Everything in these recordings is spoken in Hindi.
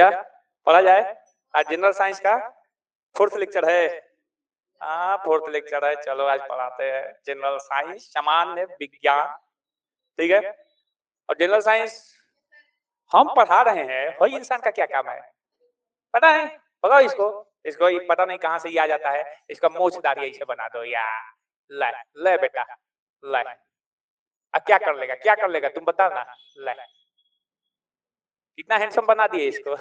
बेटा पढ़ा जाए। आज जनरल साइंस का 4th लेक्चर है। हाँ 4th लेक्चर है, चलो आज पढ़ाते हैं जनरल साइंस, सामान्य विज्ञान। ठीक है, और जनरल साइंस हम पढ़ा रहे हैं। वही इंसान का क्या काम है पता है? पता इसको, इसको पता नहीं कहां से ये आ जाता है। इसका मोछ दाढ़ी ऐसे बना दो यार। ले ले बेटा ले, अब क्या कर लेगा, क्या कर लेगा तुम बताओ ना। ले कितना हैंडसम बना दिए इसको।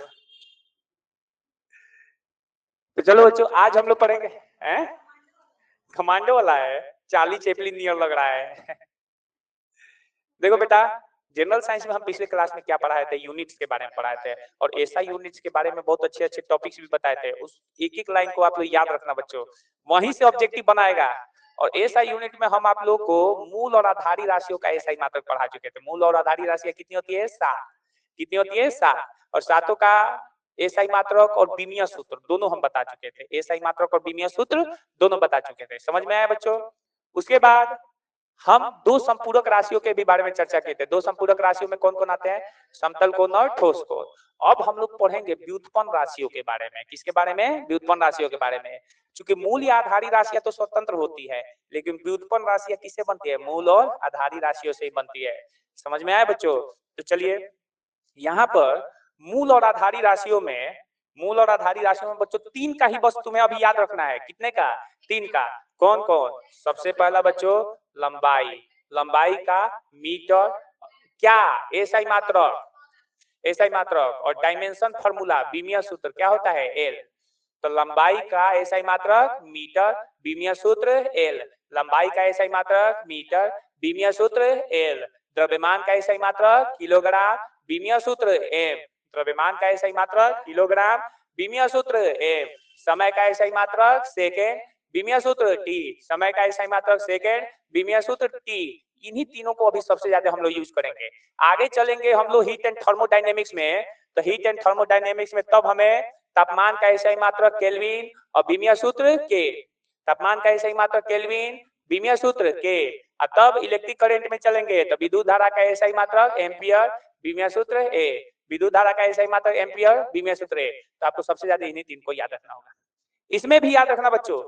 तो चलो बच्चों आज हम लोग पढ़ेंगे हैं, कमांडो वाला है, चार्ली चैपलिन नियर लग रहा है। देखो बेटा जनरल साइंस में हम पिछले क्लास में क्या पढ़ाए थे, यूनिट्स के बारे में पढ़ाए थे, और ऐसा यूनिट्स के बारे में बहुत अच्छे अच्छे टॉपिक्स भी बताए थे। उस एक एक लाइन को आप लोग याद रखना बच्चों, वहीं से ऑब्जेक्टिव बनाएगा। और ऐसा यूनिट में हम आप लोग को मूल और आधारी राशियों का ऐसा ही मात्र पढ़ा चुके थे। मूल और आधारी राशियां कितनी होती है? 7। कितनी होती है? 7। और सातों का एसआई मात्रक और विमीय सूत्र दोनों हम बता चुके थे। एसआई मात्रक और विमीय सूत्र दोनों बता चुके थे। समझ में आया बच्चों? उसके बाद हम दो संपूरक राशियों के भी बारे में चर्चा किए थे। दो संपूरक राशियों में कौन कौन आते हैं? समतल कोण और ठोस कोण। अब हम लोग पढ़ेंगे व्युत्पन्न राशियों के बारे में। किसके बारे में? व्युत्पन्न राशियों के बारे में। क्योंकि मूल या आधारी राशियां तो स्वतंत्र होती है, लेकिन व्युत्पन्न राशियां किससे बनती है? मूल और आधारी राशियों से ही बनती है। समझ में आया बच्चों? तो चलिए यहाँ पर मूल और आधारी राशियों में, मूल और आधारी राशियों में बच्चों 3 का ही बस तुम्हें अभी याद रखना है। कितने का? 3 का। कौन कौन? सबसे पहला बच्चों लंबाई, लंबाई का मीटर, क्या? एसआई मात्रक, एसआई मात्रक, और डायमेंशन फार्मूला विमीय सूत्र क्या होता है? एल। तो लंबाई का एसआई मात्रक मीटर, विमीय सूत्र एल। लंबाई का एसआई मात्रक मीटर, विमीय सूत्र एल। द्रव्यमान का एसआई मात्रक किलोग्राम, विमीय सूत्र एम। द्रव्यमान का एसआई मात्रक किलोग्राम, विमीय सूत्र एम। समय का एसआई मात्रक सेकेंड, विमीय सूत्र टी। समय का एसआई मात्रक सेकेंड, विमीय सूत्र टी। इन्हीं तीनों को अभी सबसे ज्यादा हम लोग यूज करेंगे। आगे चलेंगे हम लोग हीट एंड थर्मोडायनेमिक्स में। तो हीट एंड थर्मोडायनेमिक्स में तब हमें तापमान का एसआई मात्रक केल्विन और विमीय सूत्र के। तापमान का एसआई मात्रक केल्विन, विमीय सूत्र के। तब इलेक्ट्रिक करंट में चलेंगे तो विद्युत धारा का एसआई मात्रक एम्पियर, विमीय सूत्र ए। विद्युत धारा का एसआई मात्रक एम्पियर, विमीय सूत्र ए। तो आपको सबसे ज्यादा इन्हीं तीन को याद रखना होगा। इसमें भी याद रखना बच्चों,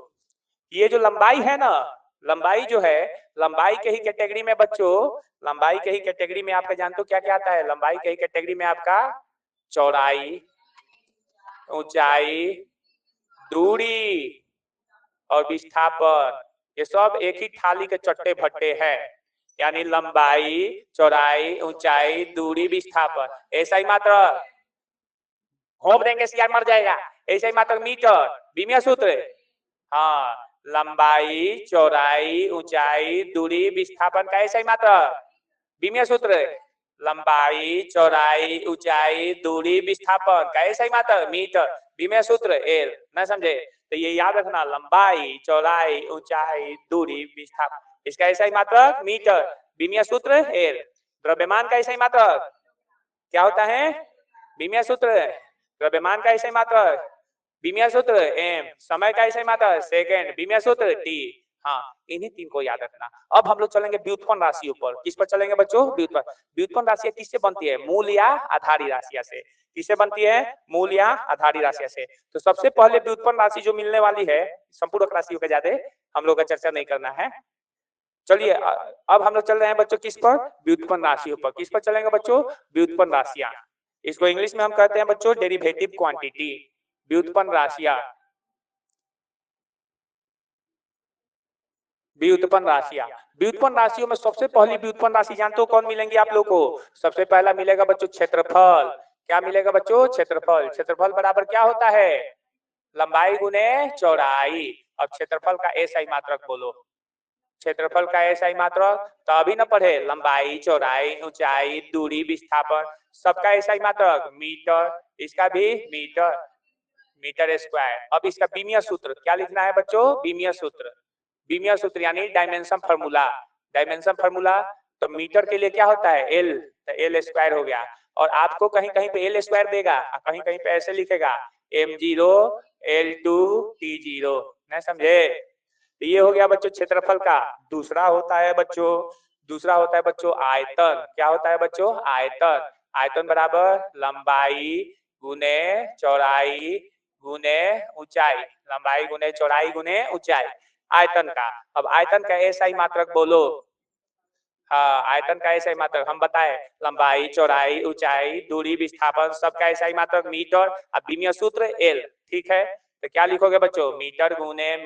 ये जो लंबाई है ना, लंबाई जो है, लंबाई के ही कैटेगरी में बच्चों, लंबाई के ही कैटेगरी में आपका जानते हो क्या क्या आता है? लंबाई के ही कैटेगरी में आपका चौड़ाई, ऊंचाई, दूरी और विस्थापन, ये सब एक ही थाली के चट्टे भट्टे हैं। यानी लंबाई, चौड़ाई, ऊंचाई, दूरी, विस्थापन। ऐसा ही मात्र घोंप देंगे सियार मर जाएगा। ऐसा ही मात्र मीटर, विमीय सूत्र। हाँ, लंबाई, चौड़ाई, ऊंचाई, दूरी, विस्थापन का ऐसा ही मात्र विमीय सूत्र। लंबाई, चौड़ाई, ऊंचाई, दूरी, विस्थापन का ऐसा ही मात्र मीटर, विमीय सूत्र एल। ना समझे? तो ये याद रखना, लंबाई, चौड़ाई, ऊंचाई, दूरी, विस्थापन, इसका ऐसा ही मात्रक मीटर, विमीय सूत्र एल। द्रव्यमान का ऐसा ही मात्रक क्या होता है? विमीय सूत्र। द्रव्यमान का ऐसा ही मात्रक विमीय सूत्र एम। समय का ऐसा ही मात्रक सेकेंड, विमीय सूत्र टी। हाँ, इन्हीं तीन को याद रखना। अब हम लोग चलेंगे व्युत्पन्न राशियों पर। किस पर चलेंगे बच्चों? व्युत्पन्न। व्युत्पन्न राशियां किससे बनती है? मूल या आधारी राशियां से। किससे बनती है? मूल या आधारी राशियां से। तो सबसे पहले व्युत्पन्न राशि जो मिलने वाली है, संपूरक राशियों के ज्यादा हम लोग का चर्चा नहीं करना है। चलिए अब हम लोग चल रहे हैं बच्चों किस पर? व्युत्पन्न राशियों पर। किस पर चलेंगे बच्चों? व्युत्पन्न राशियां। इसको इंग्लिश में हम कहते हैं बच्चों डेरिवेटिव क्वांटिटी। व्युत्पन्न राशियां, व्युत्पन्न राशियां। व्युत्पन्न राशियों में सबसे पहली व्युत्पन्न राशि जानते हो कौन मिलेंगी आप लोग को? सबसे पहला मिलेगा बच्चों क्षेत्रफल। क्या मिलेगा बच्चों? क्षेत्रफल। क्षेत्रफल बराबर क्या होता है? लंबाई गुने चौड़ाई। अब क्षेत्रफल का एसआई मात्रक बोलो। क्षेत्रफल का एसआई मात्रक तो अभी न पढ़े, लंबाई, चौड़ाई, ऊंचाई, दूरी, विस्थापन, सबका एसआई मात्रक मीटर। इसका भी मीटर, मीटर स्क्वायर। अब इसका विमीय सूत्र क्या लिखना है बच्चों? विमीय सूत्र। विमीय सूत्र यानी डायमेंशन फार्मूला। डायमेंशन फार्मूला तो मीटर के लिए क्या होता है? एल। तो एल स्क्वायर हो गया। और आपको कहीं कहीं पे एल स्क्वायर देगा, कहीं कहीं पे ऐसे लिखेगा m0 l2 t0। नहीं समझे? तो ये हो गया बच्चों क्षेत्रफल का। दूसरा होता है बच्चों, दूसरा होता है बच्चों आयतन। क्या होता है बच्चों? आयतन। आयतन बराबर लंबाई गुने चौड़ाई गुने ऊंचाई, लंबाई गुने चौड़ाई गुने ऊंचाई आयतन का। अब आयतन का एसआई मात्रक बोलो। हाँ, आयतन का एसआई मात्रक हम बताए, लंबाई चौड़ाई ऊंचाई दूरी विस्थापन सबका एसआई मात्रक मीटर, अब विमीय सूत्र एल। ठीक है, तो क्या लिखोगे बच्चों, मीटर गुने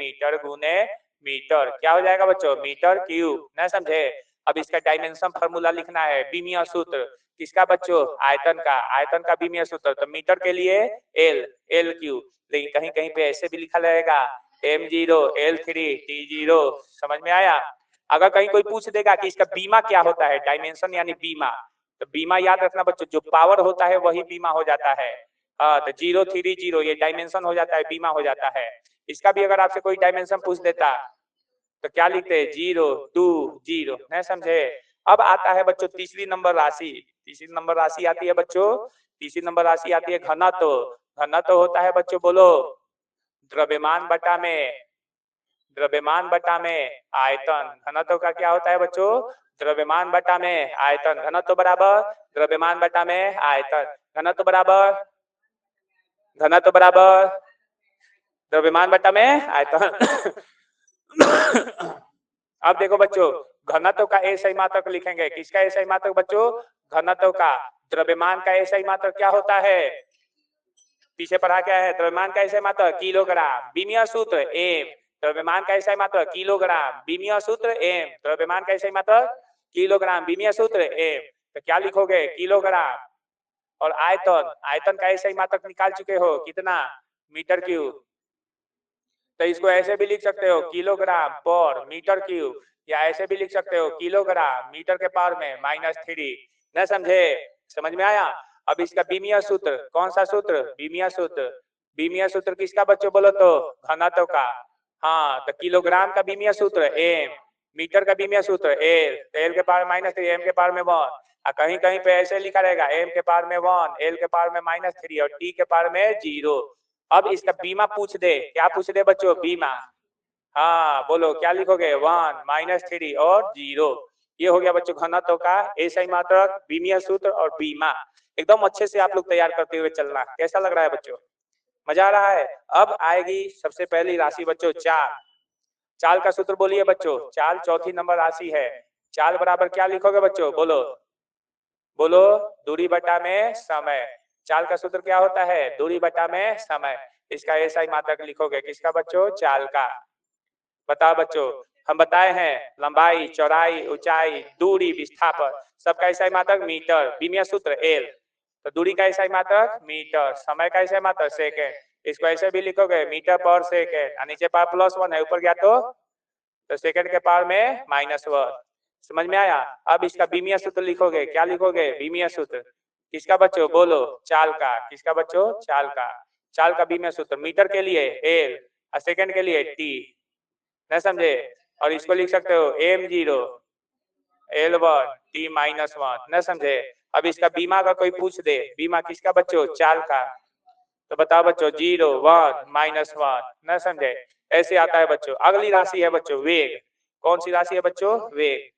मीटर, क्या हो जाएगा बच्चों, मीटर क्यूब। ना समझे। अब इसका डायमेंशन फार्मूला लिखना है, विमीय सूत्र किसका बच्चों, आयतन का विमीय सूत्र, तो मीटर के लिए एल क्यूब, लेकिन कहीं कहीं पे ऐसे भी लिखा जाएगा m0 l3 t0। समझ में आया। अगर कहीं कोई पूछ देगा कि इसका बीमा क्या होता है, डायमेंशन यानी बीमा, तो बीमा याद रखना बच्चों, जो पावर होता है वही बीमा हो जाता है। तो 030 ये डायमेंशन हो जाता है, बीमा हो जाता है। इसका भी अगर आपसे कोई डायमेंशन पूछ देता तो क्या लिखते हैं, 020। नहीं समझे। अब आता है बच्चों तीसरी नंबर राशि। तीसरी नंबर राशि आती है बच्चों, तीसरी नंबर राशि आती है घनत्व। घनत्व होता है बच्चों बोलो, द्रव्यमान बटा में आयतन। घनत्व का क्या होता है बच्चों, द्रव्यमान बटा में आयतन। घनत्व बराबर द्रव्यमान बटा में आयतन, घनत्व बराबर द्रव्यमान बटा में आयतन। अब देखो बच्चों, घनत्व का एसआई मात्रक लिखेंगे, किसका एसआई मात्रक बच्चों, घनत्व का। द्रव्यमान का एसआई मात्रक क्या होता है, पीछे पढ़ा क्या है, द्रव्यमान का एसआई मात्रक किलोग्राम, विमीय सूत्र एम। द्रव्यमान का एसआई मात्रक किलोग्राम, विमीय सूत्र एम। द्रव्यमान का एसआई मात्रक किलोग्राम, विमीय सूत्र एम। तो क्या लिखोगे, किलोग्राम। और आयतन का एसआई मात्रक निकाल चुके हो, कितना, मीटर क्यूब। तो इसको ऐसे भी लिख सकते हो, किलोग्राम पर मीटर क्यूब, या ऐसे भी लिख सकते हो, किलोग्राम मीटर के पावर में -3। न समझे, समझ में आया। अब इसका विमीय सूत्र, कौन सा सूत्र, विमीय सूत्र। विमीय सूत्र किसका बच्चों बोलो तो, घनत्व का। हाँ, तो किलोग्राम का विमीय सूत्र एम, मीटर का विमीय सूत्र एल। एल के पावर -3, एम के पावर में 1। कहीं कहीं पे ऐसे लिखा रहेगा, एम के पावर में 1, एल के पावर में -3 और टी के पावर में 0। अब इसका बीमा पूछ दे, क्या पूछ दे बच्चों, बीमा। हाँ बोलो, क्या लिखोगे, 1 -3 और 0। ये हो गया बच्चों घनत्व का एसआई मात्रक, विमीय सूत्र और बीमा। एकदम अच्छे से आप लोग तैयार करते हुए चलना। कैसा लग रहा है बच्चों, मजा आ रहा है। अब आएगी सबसे पहली राशि बच्चों, चाल। चाल का सूत्र बोलिए बच्चों, चाल चौथी नंबर राशि है। चाल बराबर क्या लिखोगे बच्चों, बोलो दूरी बटा में समय। चाल का सूत्र क्या होता है, दूरी बटा में समय। इसका एसआई मात्रक लिखोगे, किसका बच्चों, चाल का। बताओ बच्चों, हम बताए हैं लंबाई चौड़ाई ऊंचाई दूरी विस्थापन सबका एसआई मात्रक मीटर, विमीय सूत्र एल। तो दूरी का एसआई मात्रक मीटर, समय का एसआई मात्रक सेकेंड। इसको ऐसे भी लिखोगे, मीटर पर सेकेंड, नीचे पावर +1 है, ऊपर गया तो सेकेंड के पावर में -1। समझ में आया। अब इसका विमीय सूत्र लिखोगे, क्या लिखोगे, विमीय सूत्र किसका बच्चों, बोलो चाल का। किसका बच्चों, चाल का। चाल का विमीय सूत्र मीटर के लिए एल और सेकेंड के लिए टी। न समझे। और इसको लिख सकते हो m0 l1 t-1। न समझे। अब इसका बीमा का कोई पूछ दे, बीमा किसका बच्चों, चाल का, तो बताओ बच्चों 0 1 -1। न समझे। ऐसे आता है बच्चों। अगली राशि है बच्चों वेग। कौन सी राशि है बच्चों, वेग।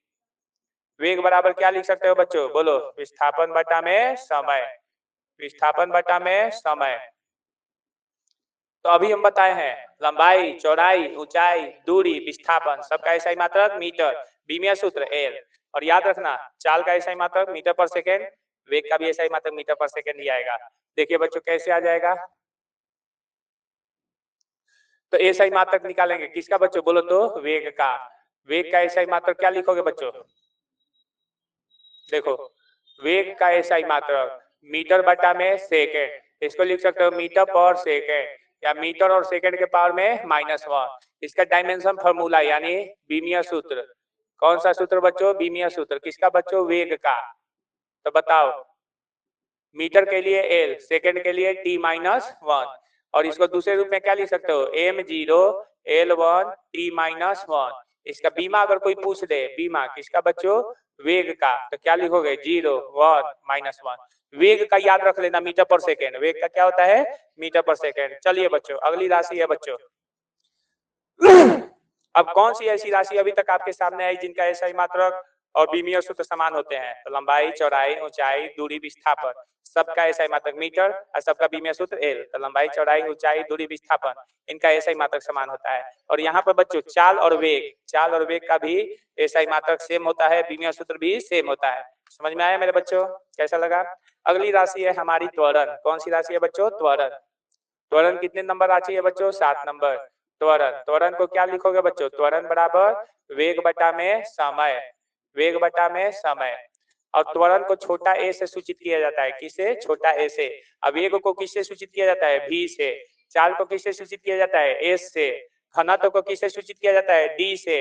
वेग बराबर क्या लिख सकते हो बच्चों, बोलो विस्थापन बटा में समय। विस्थापन बटा में समय। तो अभी हम बताए हैं लंबाई चौड़ाई ऊंचाई दूरी विस्थापन सबका एसआई मात्रक मीटर, विमीय सूत्र एल। और याद रखना चाल का एसआई मात्रक मीटर पर सेकेंड, वेग का भी एसआई मात्रक मीटर पर सेकेंड ही आएगा। देखिए बच्चों कैसे आ जाएगा। तो एसआई मात्रक निकालेंगे, किसका बच्चों, बोलो तो वेग का। वेग का एसआई मात्रक क्या लिखोगे बच्चों, देखो वेग का एसआई मात्रक मीटर बटा में सेकेंड। इसको लिख सकते हो मीटर पर सेकेंड या मीटर और सेकेंड के पावर में -1। इसका डायमेंशन फार्मूला यानी विमीय सूत्र, कौन सा सूत्र बच्चों, विमीय सूत्र किसका बच्चों, वेग का। तो बताओ मीटर के लिए एल, सेकेंड के लिए t-1। और इसको दूसरे रूप में क्या लिख सकते हो, m0 l1 t-1। इसका बीमा अगर कोई पूछ दे, बीमा किसका बच्चों, वेग का, तो क्या लिखोगे 0 1 -1। वेग का याद रख लेना, मीटर पर सेकेंड। वेग का क्या होता है, मीटर पर सेकेंड। चलिए बच्चों अगली राशि है बच्चों। अब कौन सी ऐसी राशि अभी तक आपके सामने आई जिनका एसआई मात्रक और बीमीय सूत्र समान होते हैं। तो लंबाई, चौड़ाई, ऊंचाई, दूरी, विस्थापन सबका एसआई मात्रक मीटर और सबका बीमीय सूत्र एल। तो लंबाई, चौड़ाई, ऊंचाई, दूरी, विस्थापन इनका एसआई मात्रक समान होता है। और यहाँ पर बच्चों चाल और वेग का भी एसआई मात्रक सेम होता है, बीमीय सूत्र भी सेम होता है। समझ में आया मेरे बच्चों? कैसा लगा? अगली राशि है हमारी त्वरण। कौन सी राशि है बच्चों? त्वरण। त्वरण कितने नंबर राशि है बच्चों? 7 नंबर। त्वरण को क्या लिखोगे बच्चों? त्वरण बराबर वेग बटा में समय, वेग बटा में समय। और त्वरण को छोटा ए से सूचित किया जाता है। किसे? छोटा ए से। अब वेग को किससे सूचित किया जाता है? भी से। चाल को किससे सूचित किया जाता है? एस से। घनत्व को किससे सूचित किया जाता है? डी से।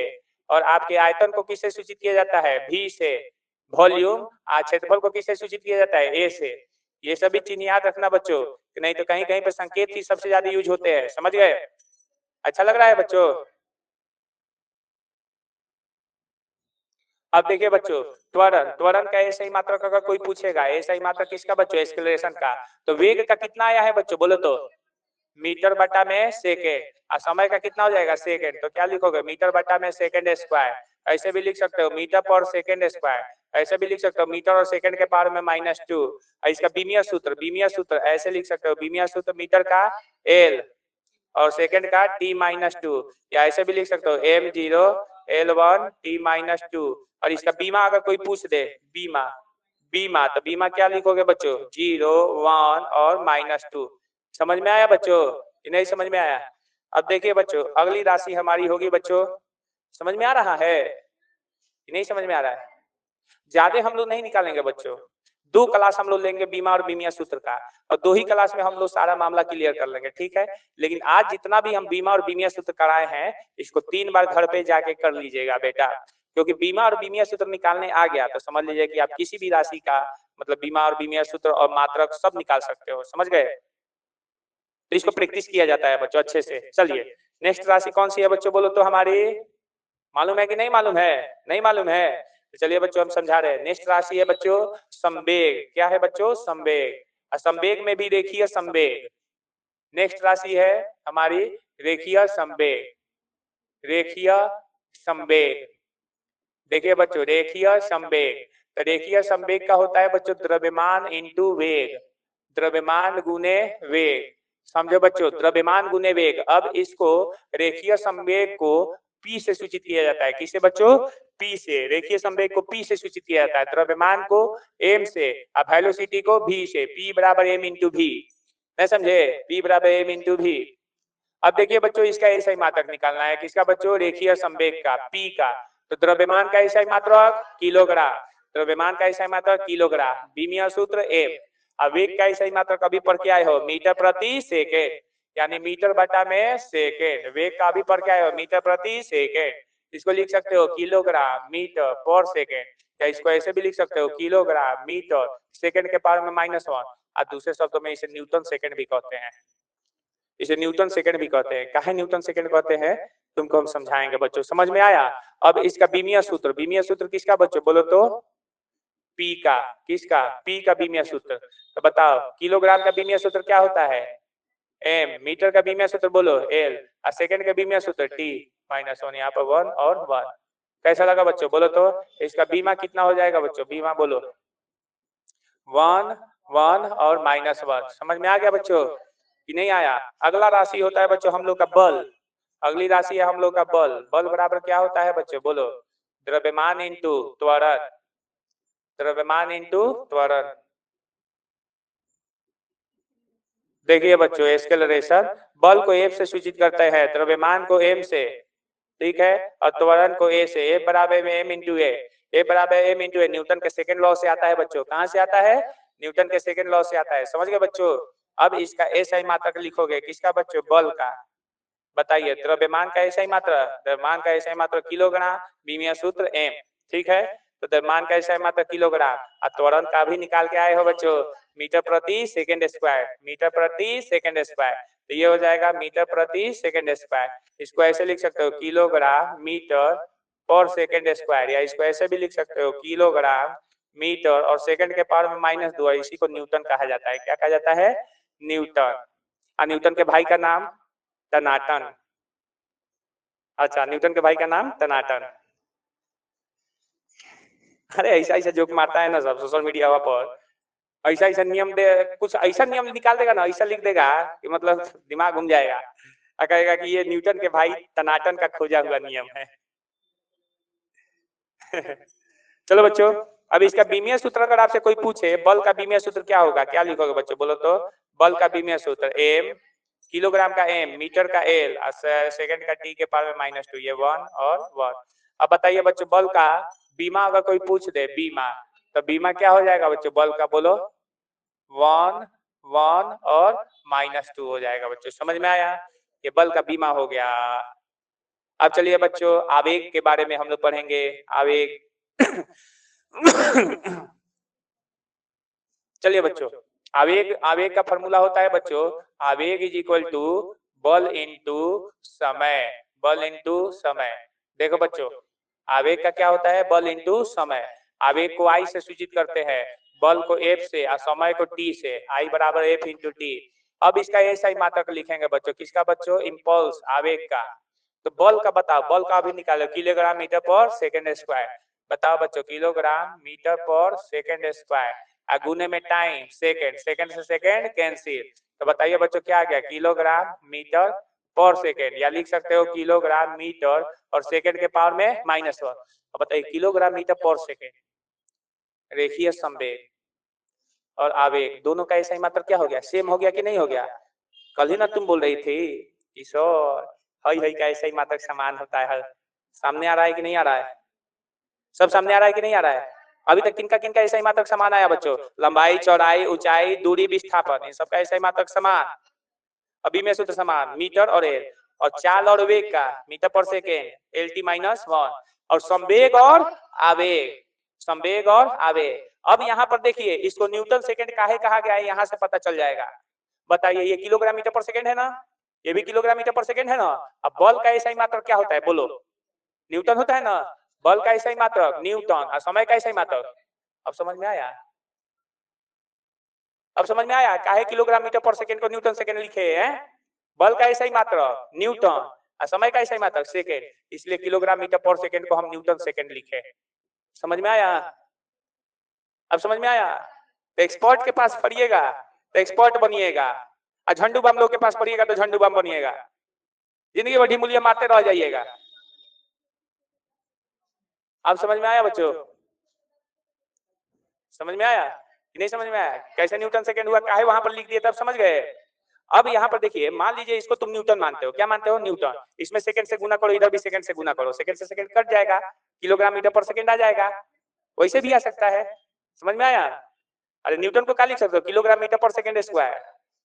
और आपके आयतन को किससे सूचित किया जाता है? भी से। वॉल्यूम क्षेत्रफल को किससे सूचित किया जाता है? ए से। ये सभी चीज याद रखना बच्चों, नहीं तो कहीं कहीं पर संकेत ही सबसे ज्यादा यूज होते हैं। समझ गए? अच्छा लग रहा है बच्चों? अब देखिए बच्चों, त्वरण का एसआई मात्रक अगर कोई पूछेगा, एसआई मात्रक किसका बच्चों? एक्सेलरेशन का। तो वेग का कितना आया है बच्चों? बोलो तो। मीटर बटा में सेकेंड। और समय का कितना हो जाएगा? सेकेंड। तो क्या लिखोगे? मीटर बटा में सेकेंड स्क्वायर। ऐसे भी लिख सकते हो मीटर पर सेकेंड स्क्वायर। ऐसे भी लिख सकते हो मीटर और सेकेंड के पावर में -2। इसका बीमीय सूत्र ऐसे लिख सकते हो, बीमीय सूत्र मीटर का एल और सेकेंड का t-2। या ऐसे भी लिख सकते हो m0 l1 t-2। और इसका बीमा अगर कोई पूछ दे, तो बीमा क्या लिखोगे बच्चों? 0, 1 और -2। समझ में आया बच्चों कि नहीं समझ में आया? अब देखिए बच्चों, अगली राशि हमारी होगी बच्चों, समझ में आ रहा है कि नहीं समझ में आ रहा है? ज्यादा हम लोग नहीं निकालेंगे बच्चों, 2 क्लास हम लोग लेंगे बीमा और बीमिया सूत्र का, और 2 ही क्लास में हम लोग सारा मामला क्लियर कर लेंगे, ठीक है? लेकिन आज जितना भी हम बीमा और बीमिया सूत्र कराए हैं, इसको 3 बार घर पे जाके कर लीजिएगा बेटा, क्योंकि बीमा और बीमिया सूत्र निकालने आ गया तो समझ लीजिए कि आप किसी भी राशि का मतलब बीमा और बीमिया सूत्र और मात्रक सब निकाल सकते हो। समझ गए? तो इसको प्रैक्टिस किया जाता है बच्चों अच्छे से। चलिए नेक्स्ट राशि कौन सी है बच्चों? बोलो तो हमारी। मालूम है कि नहीं मालूम है? नहीं मालूम है तो चलिए बच्चों हम समझा रहे हैं। नेक्स्ट राशि है बच्चों संवेग। क्या है बच्चों? संवेग। संवेग में भी रेखीय संवेग। नेक्स्ट राशि है हमारी रेखीय संवेग। रेखीय संवेग देखिए बच्चों, रेखीय संवेग, तो रेखीय संवेग का होता है बच्चों द्रव्यमान इंटू वेग, द्रव्यमान गुने वेग। समझो बच्चों, द्रव्यमान गुने वेग। अब इसको रेखीय संवेग को पी से सूचित किया जाता है। किसे बच्चों? पी से। रेखीय संवेग को पी से सूचित किया जाता है, द्रव्यमान को एम से और वेलोसिटी को भी से। पी बराबर एम इंटू भी। नहीं समझे? पी बराबर एम इंटू भी। अब देखिए बच्चों, इसका एसआई मात्रक निकालना है। किसका बच्चों? रेखीय संवेग का, पी का। तो द्रव्यमान का एसआई मात्रक किलोग्राम, द्रव्यमान का एसआई मात्रक किलोग्राम, बीमीय सूत्र एम। अब वेग का एसआई मात्रक अभी पढ़ के आए हो, मीटर प्रति सेकेंड, यानी मीटर बटा में सेकेंड। वेग का अभी पढ़ के आए हो, मीटर प्रति सेकेंड। इसको लिख सकते हो किलोग्राम मीटर पर सेकेंड, या इसको ऐसे भी लिख सकते हो किलोग्राम मीटर सेकेंड के पावर में -1। और दूसरे शब्दों में इसे न्यूटन सेकेंड भी कहते हैं। इसे न्यूटन सेकंड भी कहते हैं। काहे न्यूटन सेकंड कहते हैं तुमको हम समझाएंगे बच्चों। समझ में आया? अब इसका बीमीय सूत्र किसका बच्चों? बोलो तो। पी का। किसका? पी का बीमीय सूत्र। तो बताओ किलोग्राम का बीमीय सूत्र क्या होता है? एम। मीटर का बीमीय सूत्र बोलो एल। और सेकंड का बीमीय सूत्र t-1। यहाँ पर 1 और 1। कैसा लगा बच्चों? बोलो तो। इसका बीमा कितना हो जाएगा बच्चों? बीमा बोलो 1, 1 और -1। समझ में आ गया बच्चों कि नहीं आया? अगला राशि होता है बच्चों हम लोग का बल। अगली राशि है हम लोग का बल। बल बराबर क्या होता है बच्चों? बोलो द्रव्यमान इंटू त्वरण, द्रव्यमान इंटू त्वरण। देखिए बच्चों, एक्सेलरेशन बल को एफ से सूचित करते हैं, द्रव्यमान को एम से, ठीक है, और त्वरण को ए से। एफ बराबर में एम इंटू ए, ए बराबर एम इंटू ए न्यूटन के सेकंड लॉ से आता है बच्चों। कहां से आता है? न्यूटन के सेकंड लॉ से आता है। समझ गए बच्चों? अब इसका एसआई मात्रक लिखोगे। किसका बच्चों? बल का। बताइए द्रव्यमान का एसआई मात्रा, द्रव्यमान का एसआई मात्रा किलोग्राम, बीमीय सूत्र एम, ठीक है? तो द्रव्यमान का एसआई मात्रा किलोग्राम, और त्वरण का भी निकाल के आए हो बच्चों मीटर प्रति सेकंड स्क्वायर, मीटर प्रति सेकंड स्क्वायर। तो ये हो जाएगा मीटर प्रति सेकंड स्क्वायर। इसको ऐसे लिख सकते हो किलोग्राम मीटर पर सेकंड स्क्वायर, या इसको ऐसे भी लिख सकते हो किलोग्राम मीटर और सेकंड के पावर में -2। इसी को न्यूटन कहा जाता है। क्या कहा जाता है? न्यूटन। और न्यूटन के भाई का नाम टनाटन। अच्छा, न्यूटन के भाई का नाम टनाटन। अरे ऐसा ऐसा जोक मारता है ना सब सोशल मीडिया पर, ऐसा ऐसा नियम दे, कुछ ऐसा नियम निकाल देगा ना, ऐसा लिख देगा कि मतलब दिमाग घूम जाएगा और कहेगा कि ये न्यूटन के भाई टनाटन का खोजा हुआ नियम है। चलो बच्चों, अब इसका बीमीय सूत्र अगर आपसे कोई पूछे बल का बीमीय सूत्र क्या होगा, क्या लिखोगे बच्चों, बोलो तो। बल का बीमीय सूत्र एम, किलोग्राम का एम, मीटर का एल, सेकंड का टी के पावर में -2, ये 1 और 1। अब बताइए बच्चों, बल का बीमा अगर कोई पूछ दे, बीमा, तो बीमा क्या हो जाएगा बच्चों बल का, बोलो। 1 1 और -2 हो जाएगा बच्चों। समझ में आया, ये बल का बीमा हो गया। अब चलिए बच्चों, आवेग के बारे में हम लोग पढ़ेंगे। आवेग चलिए बच्चों, आवेग, आवेग का फॉर्मूला होता है बच्चों, आवेग इज इक्वल टू बल इनटू समय, बल इनटू समय। देखो बच्चों, आवेग का क्या होता है, बल इनटू समय। आवेग को आई से सूचित करते हैं, बल को एफ से और समय को टी से, आई बराबर एफ इंटू टी। अब इसका ऐसा ही मात्रक लिखेंगे बच्चों, किसका बच्चों, इम्पल्स, आवेग का। तो बल का बताओ, बल का भी निकालो, किलोग्राम मीटर पर सेकेंड स्क्वायर। बताओ बच्चों, किलोग्राम मीटर पर सेकेंड स्क्वायर, गुने में टाइम सेकेंड, सेकेंड से सेकेंड कैंसिल, तो बताइए बच्चों क्या आ गया, किलोग्राम मीटर पर सेकेंड, या लिख सकते हो किलोग्राम मीटर और सेकेंड के पावर में -1। अब बताइए किलोग्राम मीटर पर सेकेंड, रेखीय संवेग और आवेग दोनों का ऐसा ही मात्रा क्या हो गया, सेम हो गया कि नहीं हो गया। कल ही ना तुम बोल रही थी किशोर, हई हई का ऐसा ही मात्रक समान होता है। सामने आ रहा है कि नहीं आ रहा है, सब सामने आ रहा है कि नहीं आ रहा है। अभी तक किनका किनका ऐसा ही मात्रक समान आया बच्चों, लंबाई, चौड़ाई, ऊंचाई, दूरी, विस्थापन, इन सबका ऐसा ही मात्रक समान। अभी में सूत्र समान, मीटर और एल, और चाल और वेग का मीटर पर सेकेंड, एल टी -1, और संवेग और आवेग, संवेग और आवेग। अब यहाँ पर देखिए, इसको न्यूटन सेकेंड काहे कहा गया है, यहाँ से पता चल जाएगा। बताइए, ये किलोग्राम मीटर पर सेकेंड है ना, ये भी किलोग्राम मीटर पर सेकेंड है ना। अब बल का ऐसा ही मात्रक क्या होता है, बोलो, न्यूटन होता है ना। बल का ऐसा ही मात्रक न्यूटन, और समय का ऐसा ही मात्रक। अब समझ में आया, अब समझ में आया काहे किलोग्राम मीटर पर सेकेंड को न्यूटन सेकेंड लिखे हैं। बल का ऐसा ही मात्रक न्यूटन और समय का ऐसा ही मात्रक सेकेंड, इसलिए किलोग्राम मीटर पर सेकेंड को हम न्यूटन सेकेंड लिखे। समझ में आया, अब समझ में आया। तो एक्सपर्ट के पास पढ़िएगा तो एक्सपर्ट बनिएगा, और झंडू बम लोग के पास पढ़िएगा तो झंडू बम बनिएगा, जिंदगी भर ढिमुलिया मारते रह जाइएगा। अब समझ में आया बच्चों, समझ में आया कि नहीं समझ में आया, कैसे न्यूटन सेकेंड हुआ, काहे वहां पर लिख दिए, तब समझ गए। अब यहाँ पर देखिए, मान लीजिए इसको तुम न्यूटन मानते हो, क्या मानते हो, न्यूटन, इसमें सेकंड से गुना करो, इधर भी सेकंड से गुना करो, सेकंड से सेकंड कट जाएगा, किलोग्राम मीटर पर सेकंड आ जाएगा। वैसे भी आ सकता है, समझ में आया। अरे न्यूटन को क्या लिख सकते हो, किलोग्राम मीटर पर सेकंड स्क्वायर,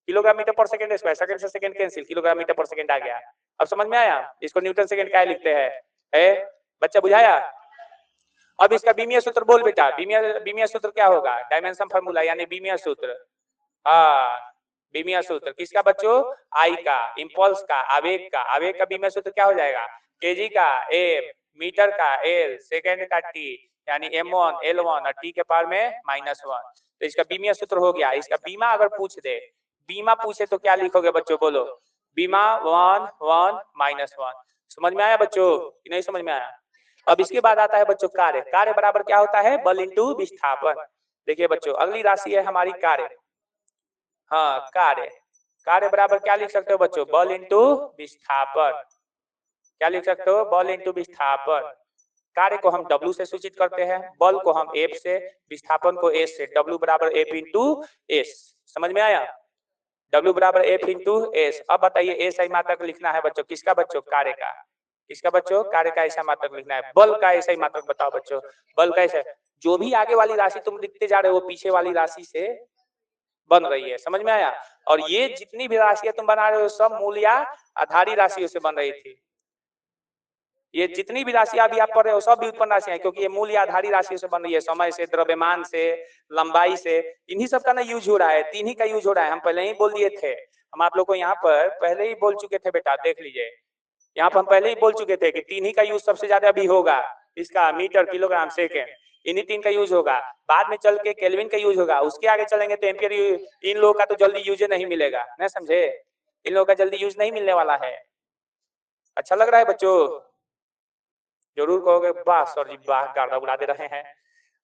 किलोग्राम मीटर पर सेकंड स्क्वायर, सेकंड से सेकंड कैंसिल, किलोग्राम मीटर पर सेकंड आ गया। अब समझ में आया, इसको न्यूटन सेकंड क्या लिखते हैं, बच्चा बुझाया। अब इसका बीमीय सूत्र बोल बेटा, बीमीय बीमीय सूत्र क्या होगा, डायमेंशन फार्मूला यानी बीमीय सूत्र। हाँ, बीमीय सूत्र किसका बच्चों, आई का, इम्पल्स का, आवेग का, आवेग का बीमीय सूत्र क्या हो जाएगा, केजी का एम, मीटर का एल, सेकंड का टी, यानी m1 l1 और टी के पावर में -1। तो इसका बीमीय सूत्र हो गया। इसका बीमा अगर पूछ दे, बीमा पूछे तो क्या लिखोगे बच्चों, बोलो, बीमा 1 1 -1। समझ में आया बच्चों कि नहीं समझ में आया। अब इसके बाद आता है बच्चों कार्य, कार्य बराबर क्या होता है, बल इंटू विस्थापन। देखिए बच्चों, अगली राशि है हमारी कार्य। हाँ, कार्य, कार्य बराबर क्या लिख सकते हो बच्चों, बल इंटू विस्थापन। क्या लिख सकते हो, बल इंटू विस्थापन। कार्य को हम W से सूचित करते हैं, बल को हम F से, विस्थापन को S से, W बराबर F इंटू एस। समझ में आया, W बराबर F इंटू एस। अब बताइए ऐसा ही मात्रक लिखना है बच्चों, किसका बच्चों, कार्य का, किसका बच्चों, कार्य का ऐसा मात्रक लिखना है। बल का ऐसा ही मात्रक बताओ बच्चों, बल का ऐसा, जो भी आगे वाली राशि तुम लिखते जा रहे हो पीछे वाली राशि से बन रही है। समझ में आया, और ये जितनी भी राशियां तुम बना रहे हो सब मूल या आधारी राशियों से बन रही थी। ये जितनी भी राशियां अभी आप पढ़ रहे हो सब भी उत्पन्न राशियां, क्योंकि ये मूल या आधारी राशियों से बन रही है, समय से, द्रव्यमान से, लंबाई से, इन्हीं सब का ना यूज हो रहा है, तीन ही का यूज हो रहा है। हम पहले ही बोल दिए थे, हम आप लोग को यहाँ पर पहले ही बोल चुके थे बेटा, देख लीजिए, यहाँ पर हम पहले ही बोल चुके थे कि तीन ही का यूज सबसे ज्यादा अभी होगा, इसका मीटर, किलोग्राम, सेकेंड, इन्हीं तीन का यूज होगा। बाद में चल के केल्विन का यूज होगा, उसके आगे चलेंगे तो एम्पियर। इन लोगों का तो जल्दी यूज नहीं मिलेगा, ना समझे, इन लोगों का जल्दी यूज नहीं मिलने वाला है। अच्छा लग रहा है बच्चों, जरूर कहोगे वाह सर जी वाह, गाड़ा उड़ा दे रहे हैं।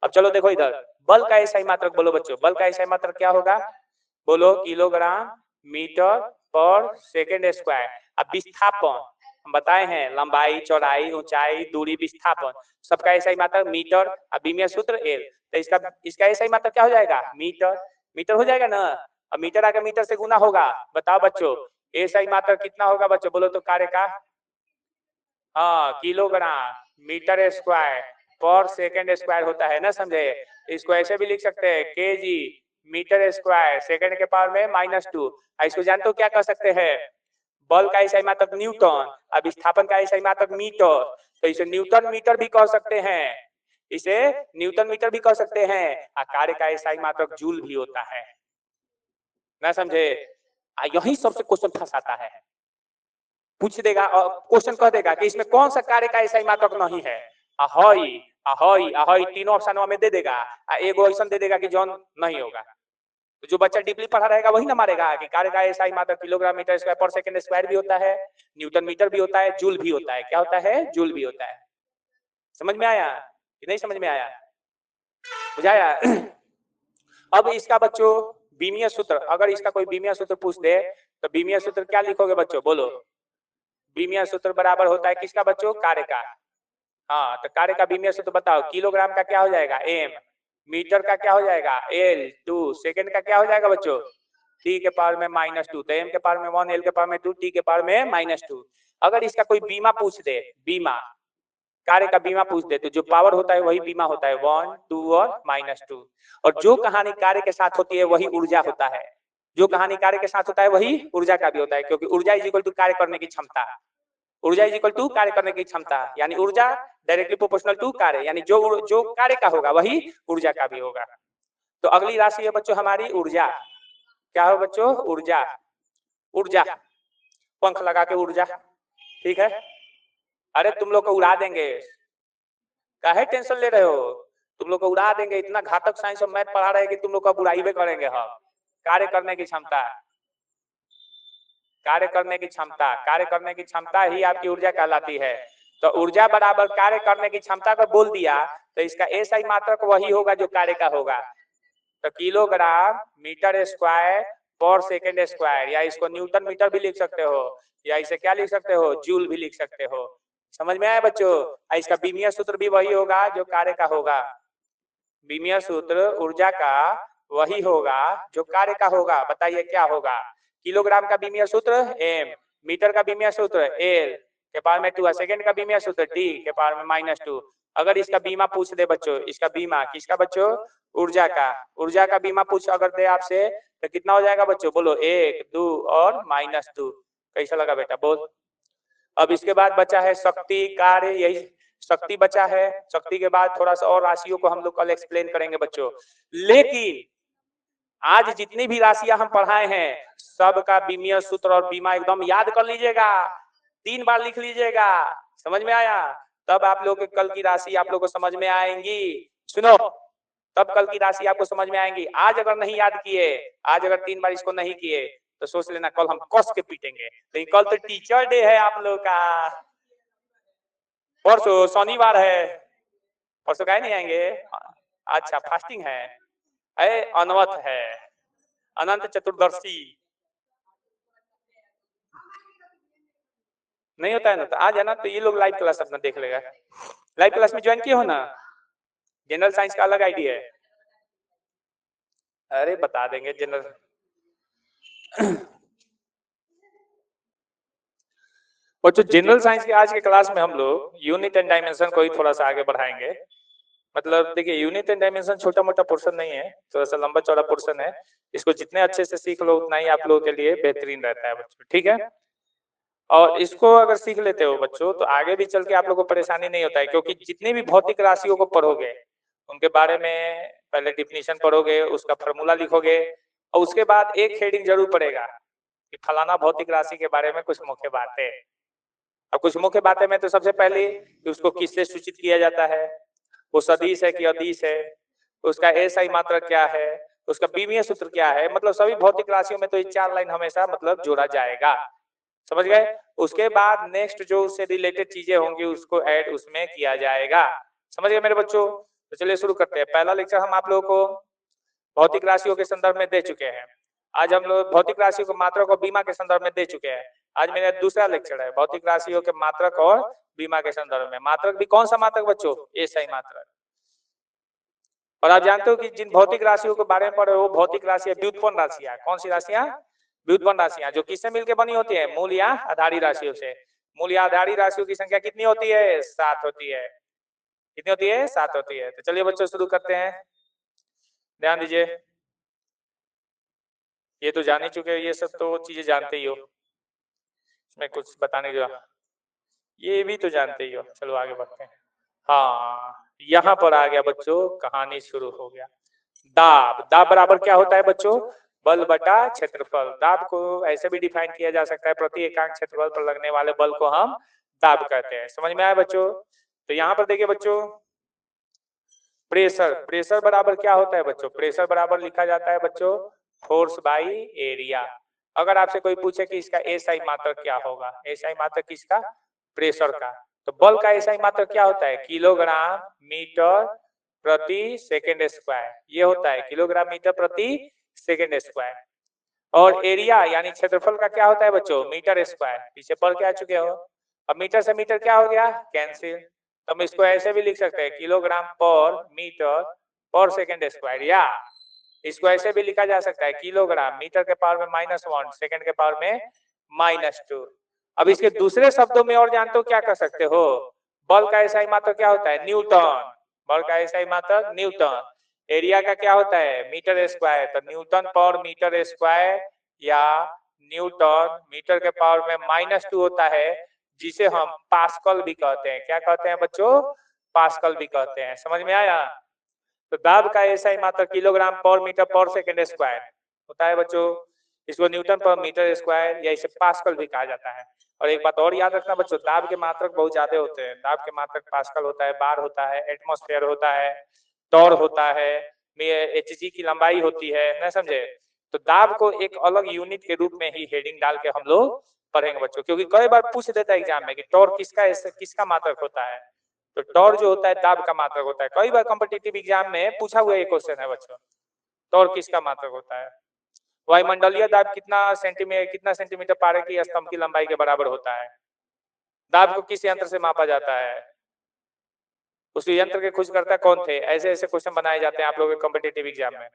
अब चलो देखो इधर, बल का एसआई मात्रक बोलो बच्चों, बल का एसआई मात्रक क्या होगा, बोलो किलोग्राम मीटर पर सेकेंड स्क्वायर। अब विस्थापन हम बताए हैं, लंबाई, चौड़ाई, ऊंचाई, दूरी, विस्थापन सबका एसआई मात्रक मीटर। अब बीमीय सूत्र एल, तो इसका एसआई मात्रक क्या हो जाएगा, मीटर। मीटर हो जाएगा ना, अब मीटर आके मीटर से गुना होगा। बताओ बच्चों एसआई मात्रक कितना होगा बच्चों, बोलो तो कार्य का, हाँ किलोग्राम मीटर स्क्वायर पर सेकेंड स्क्वायर होता है ना, समझे। इसको ऐसे भी लिख सकते हैं केजी मीटर स्क्वायर सेकेंड के पावर में -2। इसको जानते हो क्या कर सकते हैं, बल का एसआई मात्रक न्यूटन, अब विस्थापन का एसआई मात्रक मीटर, तो इसे न्यूटन मीटर भी कह सकते हैं, इसे न्यूटन मीटर भी कह सकते हैं। कार्य का एसआई मात्रक जूल भी होता है ना, समझे। यही सबसे क्वेश्चन फंसाता है, पूछ देगा और क्वेश्चन कह देगा कि इसमें कौन सा कार्य का एसआई मात्रक नहीं है, अहई अहई अहई तीनों ऑप्शन में दे देगा, एगो ऐसा दे देगा कि जौन नहीं होगा। तो जो बच्चा डीपली पढ़ा रहेगा वही ना मारेगा कि कार्य का एसआई मात्रक किलोग्राम मीटर स्क्वायर पर सेकंड स्क्वायर भी होता है, न्यूटन मीटर भी होता है, जूल भी होता है। क्या होता है, जूल भी होता है। समझ में आया कि नहीं समझ में आया, बुझाया। अब इसका बच्चों बीमीय सूत्र, अगर इसका कोई बीमीय सूत्र पूछ दे तो बीमीय सूत्र क्या लिखोगे बच्चों, बोलो। बीमीय सूत्र बराबर होता है किसका बच्चों, कार्य का। हाँ तो कार्य का बीमीय सूत्र बताओ, किलोग्राम का क्या हो जाएगा एम, मीटर का क्या हो जाएगा एल, 2 सेकंड का क्या हो जाएगा बच्चों टी के पावर में -2, तो एम के पावर में 1, एल के पावर में 2, टी के पावर में -2। अगर इसका कोई बीमा पूछ दे, बीमा कार्य का बीमा पूछ दे, तो जो पावर होता है वही बीमा होता है, 1, 2 और -2। और जो कहानी कार्य के साथ होती है वही ऊर्जा होता है, जो कहानी कार्य के साथ होता है वही ऊर्जा का भी होता है, क्योंकि ऊर्जा इज इक्वल टू कार्य करने की क्षमता, ऊर्जा इज इक्वल टू कार्य करने की क्षमता, यानी ऊर्जा डायरेक्टली प्रोपोर्शनल टू कार्य, यानी जो कार्य का होगा वही ऊर्जा का भी होगा। तो अगली राशि है बच्चों हमारी ऊर्जा। क्या हो बच्चों, ऊर्जा। ऊर्जा पंख लगा के ऊर्जा, ठीक है। अरे तुम लोग को उड़ा देंगे, काहे टेंशन ले रहे हो, तुम लोग को उड़ा देंगे, इतना घातक साइंस और मैथ पढ़ा रहे हैं कि तुम लोग को बुराई भी करेंगे हम। कार्य करने की क्षमता, कार्य करने की क्षमता, कार्य करने की क्षमता ही आपकी ऊर्जा कहलाती है। तो ऊर्जा बराबर कार्य करने की क्षमता को बोल दिया, तो इसका एसआई मात्रक वही होगा जो कार्य का होगा। तो किलोग्राम मीटर स्क्वायर पर सेकेंड स्क्वायर, या इसको न्यूटन मीटर भी लिख सकते हो, या इसे क्या लिख सकते हो, जूल भी लिख सकते हो। समझ में आया बच्चों, इसका बीमीय सूत्र भी वही होगा जो कार्य का होगा। बीमीय सूत्र ऊर्जा का वही होगा जो कार्य का होगा। बताइए क्या होगा, किलोग्राम का बीमीय सूत्र एम, मीटर का बीमीय सूत्र एल के पावर में 2, सेकंड का बीमीय सूत्र टी के पावर में -2। अगर इसका बीमा पूछ दे बच्चों, इसका बीमा किसका बच्चों, ऊर्जा का, ऊर्जा का बीमा पूछ अगर दे आपसे तो कितना हो जाएगा बच्चों, बोलो 1, 2 और -2। कैसा लगा बेटा, बोल। अब इसके बाद बचा है शक्ति, कार्य, यही शक्ति बचा है। शक्ति के बाद थोड़ा सा और राशियों को हम लोग कल एक्सप्लेन करेंगे बच्चों। लेकिन आज जितनी भी राशियां हम पढ़ाए हैं सबका बीमीय सूत्र और बीमा एकदम याद कर लीजिएगा, 3 बार लिख लीजिएगा। समझ में आया, तब आप लोग कल की राशि आप लोग को समझ में आएंगी। सुनो, तब कल की राशि आपको समझ में आएंगी। आज अगर नहीं याद किए, आज अगर 3 बार इसको नहीं किए तो सोच लेना कल हम कस के पीटेंगे। तो कल तो टीचर डे है आप लोग का, परसों शनिवार है, परसों काहे नहीं आएंगे, अच्छा फास्टिंग है, अरे अनवत है, अनंत चतुर्दशी नहीं होता है ना, तो आ जाना। तो ये लोग लाइव क्लास अपना देख लेगा, लाइव क्लास में ज्वाइन किए हो ना, जनरल साइंस का अलग आईडी है। अरे बता देंगे जनरल। और जो जनरल साइंस के आज के क्लास में हम लोग यूनिट एंड डायमेंशन को ही थोड़ा सा आगे बढ़ाएंगे। मतलब देखिए यूनिट एंड डायमेंशन छोटा मोटा पोर्शन नहीं है, थोड़ा सा लंबा चौड़ा पोर्शन है। इसको जितने अच्छे से सीख लो उतना ही आप लोगों के लिए बेहतरीन रहता है बच्चों, ठीक है। और इसको अगर सीख लेते हो बच्चों तो आगे भी चल के आप लोगों को परेशानी नहीं होता है, क्योंकि जितनी भी भौतिक राशियों को पढ़ोगे उनके बारे में पहले डिफिनीशन पढ़ोगे, उसका फॉर्मूला लिखोगे, और उसके बाद एक हेडिंग जरूर पड़ेगा कि फलाना भौतिक राशि के बारे में कुछ मुख्य बातें। अब कुछ मुख्य बातें में तो सबसे पहले कि उसको किससे सूचित किया जाता है, वो सदिश है कि अदिश है, उसका एसआई मात्रक क्या है, उसका बीमीय सूत्र क्या है। मतलब सभी भौतिक राशियों में तो ये 4 लाइन हमेशा मतलब जोड़ा जाएगा, समझ गए। उसके बाद नेक्स्ट जो उससे रिलेटेड चीजें होंगी उसको ऐड उसमें किया जाएगा, समझ गए मेरे बच्चों। तो चलिए शुरू करते हैं। पहला लेक्चर हम आप लोगों को भौतिक राशियों के संदर्भ में दे चुके हैं। आज हम लोग भौतिक राशियों को मात्रक और बीमा के संदर्भ में दे चुके हैं। आज मेरा दूसरा लेक्चर है भौतिक राशियों के मात्रक और बीमा के संदर्भ में। मात्रक भी कौन सा मात्रक बच्चों? एसआई मात्रक। और आप जानते हो कि जिन भौतिक राशियों के बारे में पढ़े वो भौतिक राशियां व्युत्पन्न राशियां। कौन सी राशियां? व्युत्पन्न राशियां, जो किससे मिलकर बनी होती है? मूल या आधारी राशियों से। मूल या आधारी राशियों की संख्या कितनी होती है? 7 होती है। कितनी होती है? 7 होती है। तो चलिए बच्चों शुरू करते हैं, ध्यान दीजिए। ये तो जान ही चुके हो, ये सब तो चीजें जानते ही हो, इसमें कुछ बताने की ये भी तो जानते ही हो। चलो आगे बढ़ते हैं। हाँ, यहाँ पर आ गया बच्चों, कहानी शुरू हो गया। दाब। दाब बराबर क्या होता है बच्चों? बल बटा क्षेत्रफल। दाब को ऐसे भी डिफाइन किया जा सकता है, प्रति एकांक क्षेत्रफल पर लगने वाले बल को हम दाब कहते हैं। समझ में आया बच्चों? तो यहाँ पर देखिए बच्चों, प्रेशर। प्रेशर बराबर क्या होता है बच्चों? प्रेशर बराबर लिखा जाता है बच्चों फोर्स बाई एरिया। अगर आपसे कोई पूछे कि इसका एसआई मात्रक क्या होगा, एसआई मात्रक किसका? प्रेशर का। तो बल का एसआई मात्रक क्या होता है? किलोग्राम मीटर प्रति सेकेंड स्क्वायर। ये होता है किलोग्राम मीटर प्रति सेकेंड स्क्वायर। और एरिया यानी क्षेत्रफल का क्या होता है बच्चों? Metre square. पीछे पढ़ के आ चुके हो। अब मीटर से मीटर क्या हो गया? कैंसिल। तो हम इसको ऐसे भी लिख सकते हैं, किलोग्राम पर मीटर पर सेकेंड स्क्वायर, या इसको ऐसे भी लिखा जा सकता है, किलोग्राम मीटर के पावर में -1 सेकेंड के पावर में -2। अब इसके दूसरे शब्दों में और जानते हो क्या कर सकते हो? बल का एसआई मात्रक क्या होता है? न्यूटन। बल का एसआई मात्रक न्यूटन। एरिया का क्या होता है? Metre square. तो न्यूटन पर मीटर स्क्वायर या न्यूटन मीटर के पावर में -2 होता है, जिसे हम पास्कल भी कहते हैं। क्या कहते हैं बच्चों? पास्कल भी कहते हैं। समझ में आया? तो दाब का एसआई मात्रक किलोग्राम पर मीटर पर सेकेंड स्क्वायर होता है बच्चों। इसको न्यूटन पर मीटर स्क्वायर या इसे पास्कल भी कहा जाता है। और एक बात और याद रखना बच्चों, दाब के मात्रक बहुत ज्यादा होते हैं। दाब के मात्रक पास्कल होता है, बार होता है, एटमॉस्फेयर होता है, टॉर होता है, एचजी की लंबाई होती है, ना समझे? तो दाब को एक अलग यूनिट के रूप में ही हेडिंग डाल के हम लोग पढ़ेंगे बच्चों, क्योंकि कई बार पूछ देता है एग्जाम में कि टॉर किसका मात्रक होता है। तो टॉर जो होता है दाब का मात्रक होता है। कई बार कॉम्पिटिटिव एग्जाम में पूछा हुआ एक क्वेश्चन है बच्चों, टॉर किसका मात्रक होता है? वायुमंडलीय दाब कितना सेंटीमीटर पारे की स्तंभ की लंबाई के बराबर होता है? दाब को किस यंत्र से मापा जाता है? उस यंत्र के खोजकर्ता कौन थे? ऐसे ऐसे क्वेश्चन बनाए जाते हैं आप लोगों के कॉम्पिटिटिव एग्जाम में।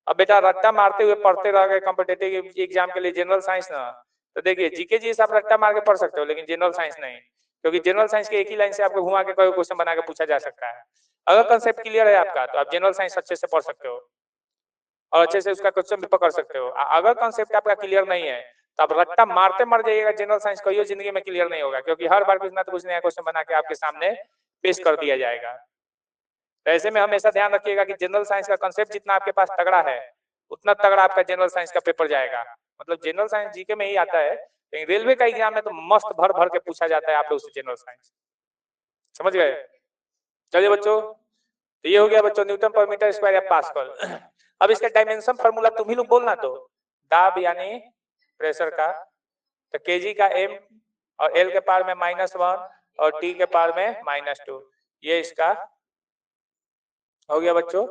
अब बेटा रट्टा मारते हुए पढ़ते रह गए कॉम्पिटिटिव एग्जाम के लिए जनरल साइंस ना, तो देखिए जीके जी आप रट्टा मार के पढ़ सकते हो, लेकिन जनरल साइंस नहीं, क्योंकि जनरल साइंस के एक ही लाइन से आपको घुमा के कोई क्वेश्चन बना के पूछा जा सकता है। अगर कंसेप्ट क्लियर है आपका तो आप जनरल साइंस अच्छे से पढ़ सकते हो और अच्छे से उसका क्वेश्चन भी पकड़ सकते हो। अगर कंसेप्ट आपका क्लियर नहीं है तो आप रट्टा मारते मर जाइएगा, जनरल साइंस कहियो जिंदगी में क्लियर नहीं होगा, क्योंकि हर बार कुछ ना कुछ नया क्वेश्चन बना के आपके सामने पेश कर दिया जाएगा। तो ऐसे में हमेशा ध्यान रखिएगा कि जनरल साइंस का कंसेप्ट जितना आपके पास तगड़ा है उतना तगड़ा आपका जनरल साइंस का पेपर जाएगा। मतलब जनरल साइंस जीके में ही आता है, लेकिन रेलवे का एग्जाम में तो मस्त भर भर के पूछा जाता है आप लोग से जनरल साइंस। समझ गए? चलिए बच्चों, तो ये हो गया बच्चों न्यूटन पर मीटर स्क्वायर या पास्कल। अब इसका डायमेंशन फार्मूला तुम ही लोग बोलना, तो दाब यानी प्रेशर का, तो केजी का m और l के पावर में -1 और t के पावर में -2, ये इसका हो गया बच्चों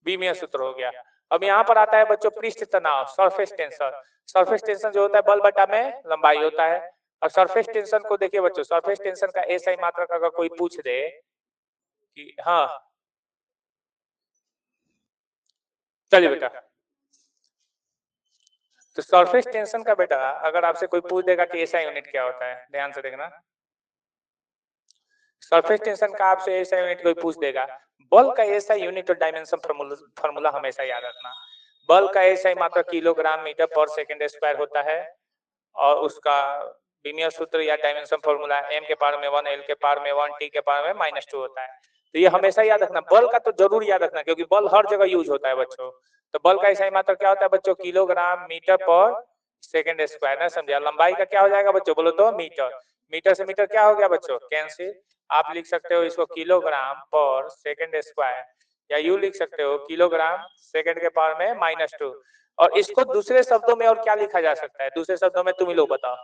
बीमीय सूत्र हो गया। अब यहाँ पर आता है बच्चों पृष्ठ तनाव, सरफेस टेंशन। सरफेस टेंशन जो होता है बल बटा में लंबाई होता है। और सरफेस टेंशन को देखिए बच्चों, सरफेस टेंशन का एसआई मात्रक अगर कोई पूछ दे कि हाँ, चलिए बेटा, तो सरफेस टेंशन का बेटा अगर आपसे कोई पूछ देगा कि एसआई यूनिट क्या होता है, ध्यान से देखना। सरफेस टेंशन का आपसे एसआई यूनिट कोई पूछ देगा, बल का एसआई यूनिट और डायमेंशन फार्मूला हमेशा याद रखना। बल का एसआई मात्रा किलोग्राम मीटर पर सेकेंड स्क्वायर होता है और उसका विमीय सूत्र या डायमेंशन फार्मूला m के पावर में 1, l के पावर में 1, t के पावर में -2 होता है। तो ये हमेशा याद रखना। बल का तो जरूर याद रखना, क्योंकि बल हर जगह यूज होता है बच्चों। तो बल का एसआई मात्रा क्या होता है बच्चों? किलोग्राम मीटर पर सेकेंड स्क्वायर, ना समझा? लंबाई का क्या हो जाएगा बच्चों? बोलो तो मीटर। मीटर से मीटर क्या हो गया बच्चों? कैंसिल। आप लिख सकते हो इसको किलोग्राम पर सेकेंड स्क्वायर, या यू लिख सकते हो किलोग्राम सेकेंड के पावर में -2। और इसको दूसरे शब्दों में और क्या लिखा जा सकता है? दूसरे शब्दों में तुम ही लोग बताओ,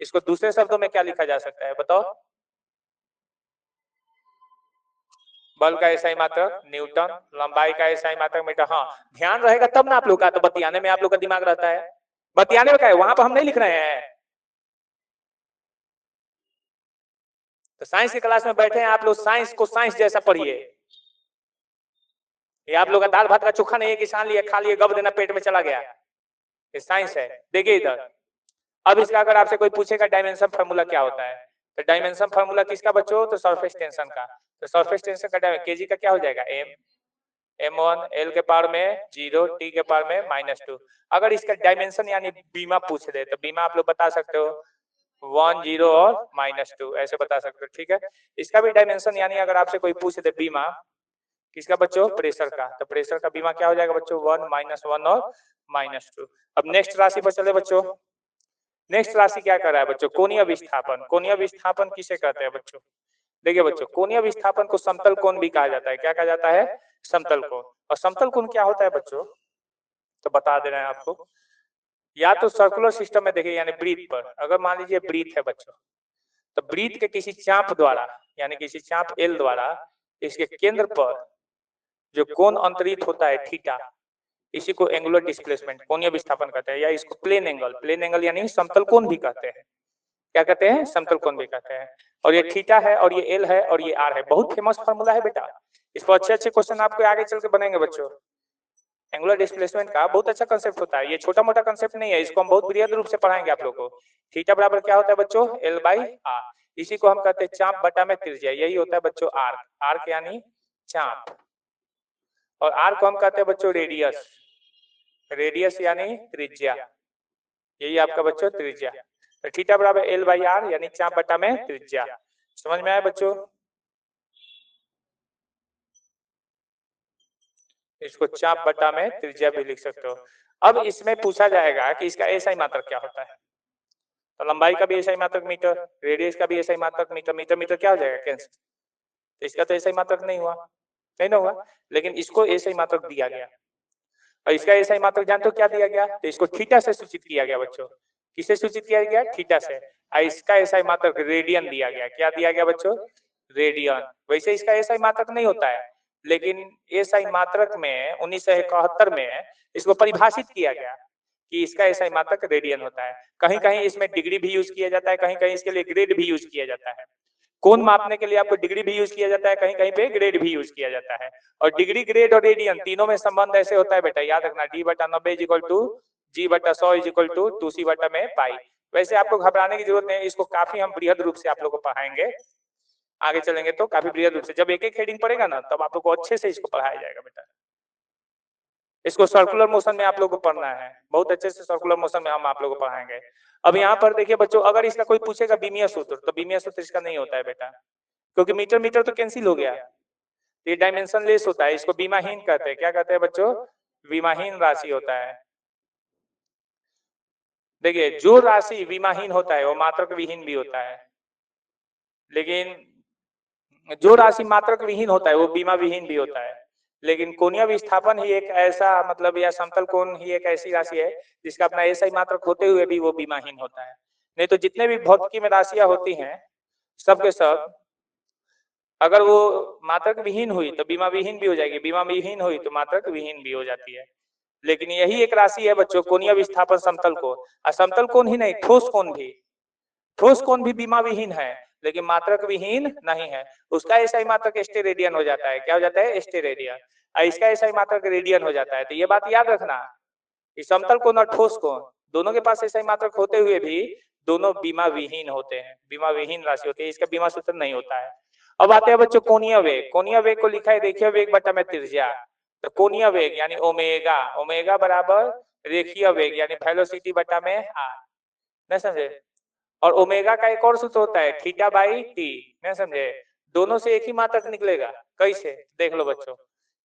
इसको दूसरे शब्दों में क्या लिखा जा सकता है? बताओ। बल का एसआई मात्रक न्यूटन, लंबाई का एसआई मात्रक मीटर। हाँ, ध्यान रहेगा तब ना आप लोग का, तो बतियाने में आप लोग का दिमाग रहता है। बतियाने में क्या है, वहां पर हम नहीं लिख रहे हैं। तो साइंस की क्लास में बैठे हैं आप लोग, साइंस को साइंस जैसा पढ़िए। ये आप लोग का दाल भात का चोखा नहीं है कि छान लिए खा लिए गब देना पेट में चला गया। ये साइंस है। देखिए इधर, अब इसका अगर आपसे कोई पूछेगा डायमेंशन फार्मूला क्या होता है, तो डायमेंशन फार्मूला किसका बच्चों, तो सरफेस टेंशन का। तो सरफेस टेंशन का केजी का क्या हो जाएगा, m1 l के पावर में 0 t के पावर में -2। अगर इसका डायमेंशन यानी बीमा पूछ दे तो बीमा आप लोग बता सकते हो 1 0 और -2 ऐसे बता सकते हो, ठीक है। इसका भी डायमेंशन यानी अगर आपसे कोई पूछ दे बीमा किसका बच्चों, प्रेशर का, तो प्रेशर का बीमा क्या हो जाएगा बच्चों, 1 -1 और -2। अब नेक्स्ट राशि पर चले बच्चों। नेक्स्ट राशि क्या कर रहा है बच्चों, कोणीय विस्थापन। कोणीय विस्थापन किसे कहते हैं बच्चों, देखिए बच्चों, कोणीय विस्थापन को समतल कोण भी कहा जाता है। क्या कहा जाता है, समतल कोण। और समतल कोण क्या होता है बच्चों, तो बता दे रहे हैं आपको। या तो सर्कुलर सिस्टम में देखिए, यानी ब्रीथ पर, अगर मान लीजिए ब्रीथ है बच्चों, तो ब्रीथ के किसी चाप द्वारा, यानी किसी चाप एल द्वारा इसके केंद्र पर जो कोण अंतरित होता है थीटा, इसी को एंगुलर डिस्प्लेसमेंट कोणीय विस्थापन कहते हैं, या इसको प्लेन एंगल, प्लेन एंगल यानी समतल कोण भी कहते हैं। क्या कहते हैं, समतल कोण भी कहते हैं। और ये थीटा है और ये एल है और ये आर है। बहुत फेमस फार्मूला है बेटा, इस पर अच्छे अच्छे क्वेश्चन आपको आगे चल के बनेंगे बच्चों। एंगुलर डिस्प्लेसमेंट का बहुत अच्छा कंसेप्ट होता है, ये छोटा मोटा कंसेप्ट नहीं है, इसको हम बहुत बृहद रूप से पढ़ाएंगे आप लोगों को। थीटा बराबर क्या होता है बच्चों, एल बाई आर। इसी को हम कहते हैं चाप बटा में त्रिज्या, यही होता है बच्चों आर्क। आर्क यानी चाप, और आर को हम कहते हैं बच्चों रेडियस। रेडियस यानी त्रिज्या, यही आपका बच्चों त्रिज्या। तो थीटा बराबर एल बाई आर यानी चाप बटा में त्रिज्या। समझ में आया बच्चों, इसको चाप बटा में त्रिज्या भी लिख सकते हो। अब इसमें पूछा जाएगा कि इसका एसआई मात्रक क्या होता है, तो लंबाई का भी एसआई मात्रक मीटर, रेडियस का भी एसआई मात्रक मीटर। मीटर मीटर क्या हो जाएगा, कैंसिल। तो इसका तो एसआई मात्रक नहीं हुआ, नहीं ना हुआ, लेकिन इसको एसआई मात्रक दिया गया। और इसका एसआई मात्रक जानते हो क्या दिया गया, तो इसको थीटा से सूचित किया गया बच्चों। किससे सूचित किया गया, थीटा से। और इसका एसआई मात्रक रेडियन दिया गया। क्या दिया गया बच्चों, रेडियन। वैसे इसका एसआई मात्रक नहीं होता है, लेकिन एसआई मात्रक में 1971 में इसको परिभाषित किया गया कि इसका एसआई मात्रक रेडियन होता है। कहीं कहीं इसमें डिग्री भी यूज किया जाता है, कहीं कहीं इसके लिए ग्रेड भी यूज किया जाता है। कोण मापने के लिए आपको डिग्री भी यूज किया जाता है, कहीं कहीं पे ग्रेड भी यूज किया जाता है। और डिग्री, ग्रेड और रेडियन तीनों में संबंध ऐसे होता है बेटा, याद रखना, d बटा 90 इक्वल टू g बटा 100 इक्वल टू 2c बटा में पाई। वैसे आपको घबराने की जरूरत नहीं, इसको काफी हम बृहद रूप से आप लोग को पढ़ाएंगे। आगे चलेंगे तो काफी बृहद रूप से, जब एक एक हेडिंग पड़ेगा ना तब आप लोग को अच्छे से इसको पढ़ाया जाएगा बेटा। इसको सर्कुलर मोशन में आप लोग को पढ़ना है, बहुत अच्छे से सर्कुलर मोशन में हम आप लोग को पढ़ाएंगे। अब यहाँ पर देखिए बच्चों, अगर इसका कोई पूछेगा बीमीय सूत्र, तो बीमीय सूत्र इसका नहीं होता है बेटा, क्योंकि मीटर मीटर तो कैंसिल हो गया। ये डायमेंशन लेस होता है, इसको बीमाहीन कहते हैं। क्या कहते हैं बच्चों, बीमाहीन राशि होता है। देखिए, जो राशि बीमाहीन होता है वो मात्रक विहीन भी होता है, लेकिन जो राशि मात्रक विहीन होता है वो बीमा विहीन भी होता है। लेकिन कोणीय विस्थापन ही एक ऐसा मतलब, या समतल कोण ही एक ऐसी राशि है जिसका अपना एसआई मात्रक होते हुए भी वो बीमाहीन होता है। नहीं तो जितने भी भौतिकी में राशियां होती हैं सब के सब, अगर वो मात्रक विहीन हुई तो बीमा विहीन भी हो जाएगी, बीमा विहीन हुई तो मात्रक विहीन भी हो जाती है। लेकिन यही एक राशि है बच्चों, कोणीय विस्थापन समतल कोण। और समतल कोण ही नहीं, ठोस कोण भी, ठोस कोण भी बीमा विहीन है लेकिन मात्रक विहीन नहीं है। उसका एसआई मात्रक स्टेरेडियन हो जाता है। क्या हो जाता है, स्टेरेडियन। और इसका एसआई मात्रक रेडियन हो जाता है। तो ये बात याद रखना कि समतल कोण और ठोस कोण दोनों के पास एसआई मात्रक होते हुए भी दोनों बीमा विहीन होते हैं, बीमा विहीन राशि होती है, इसका बीमा सूत्र नहीं होता है। अब आते हैं बच्चों कोणीय वेग। कोणीय वेग को लिखा है रेखीय वेग बटा में त्रिज्या। तो कोणीय वेग यानी ओमेगा, ओमेगा बराबर रेखीय वेग यानी वेलोसिटी बटा में आर, नहीं समझे। और ओमेगा का एक और सूत्र होता है थीटा बाई टी, नहीं समझे। दोनों से एक ही मात्रक निकलेगा, कैसे देख लो बच्चों।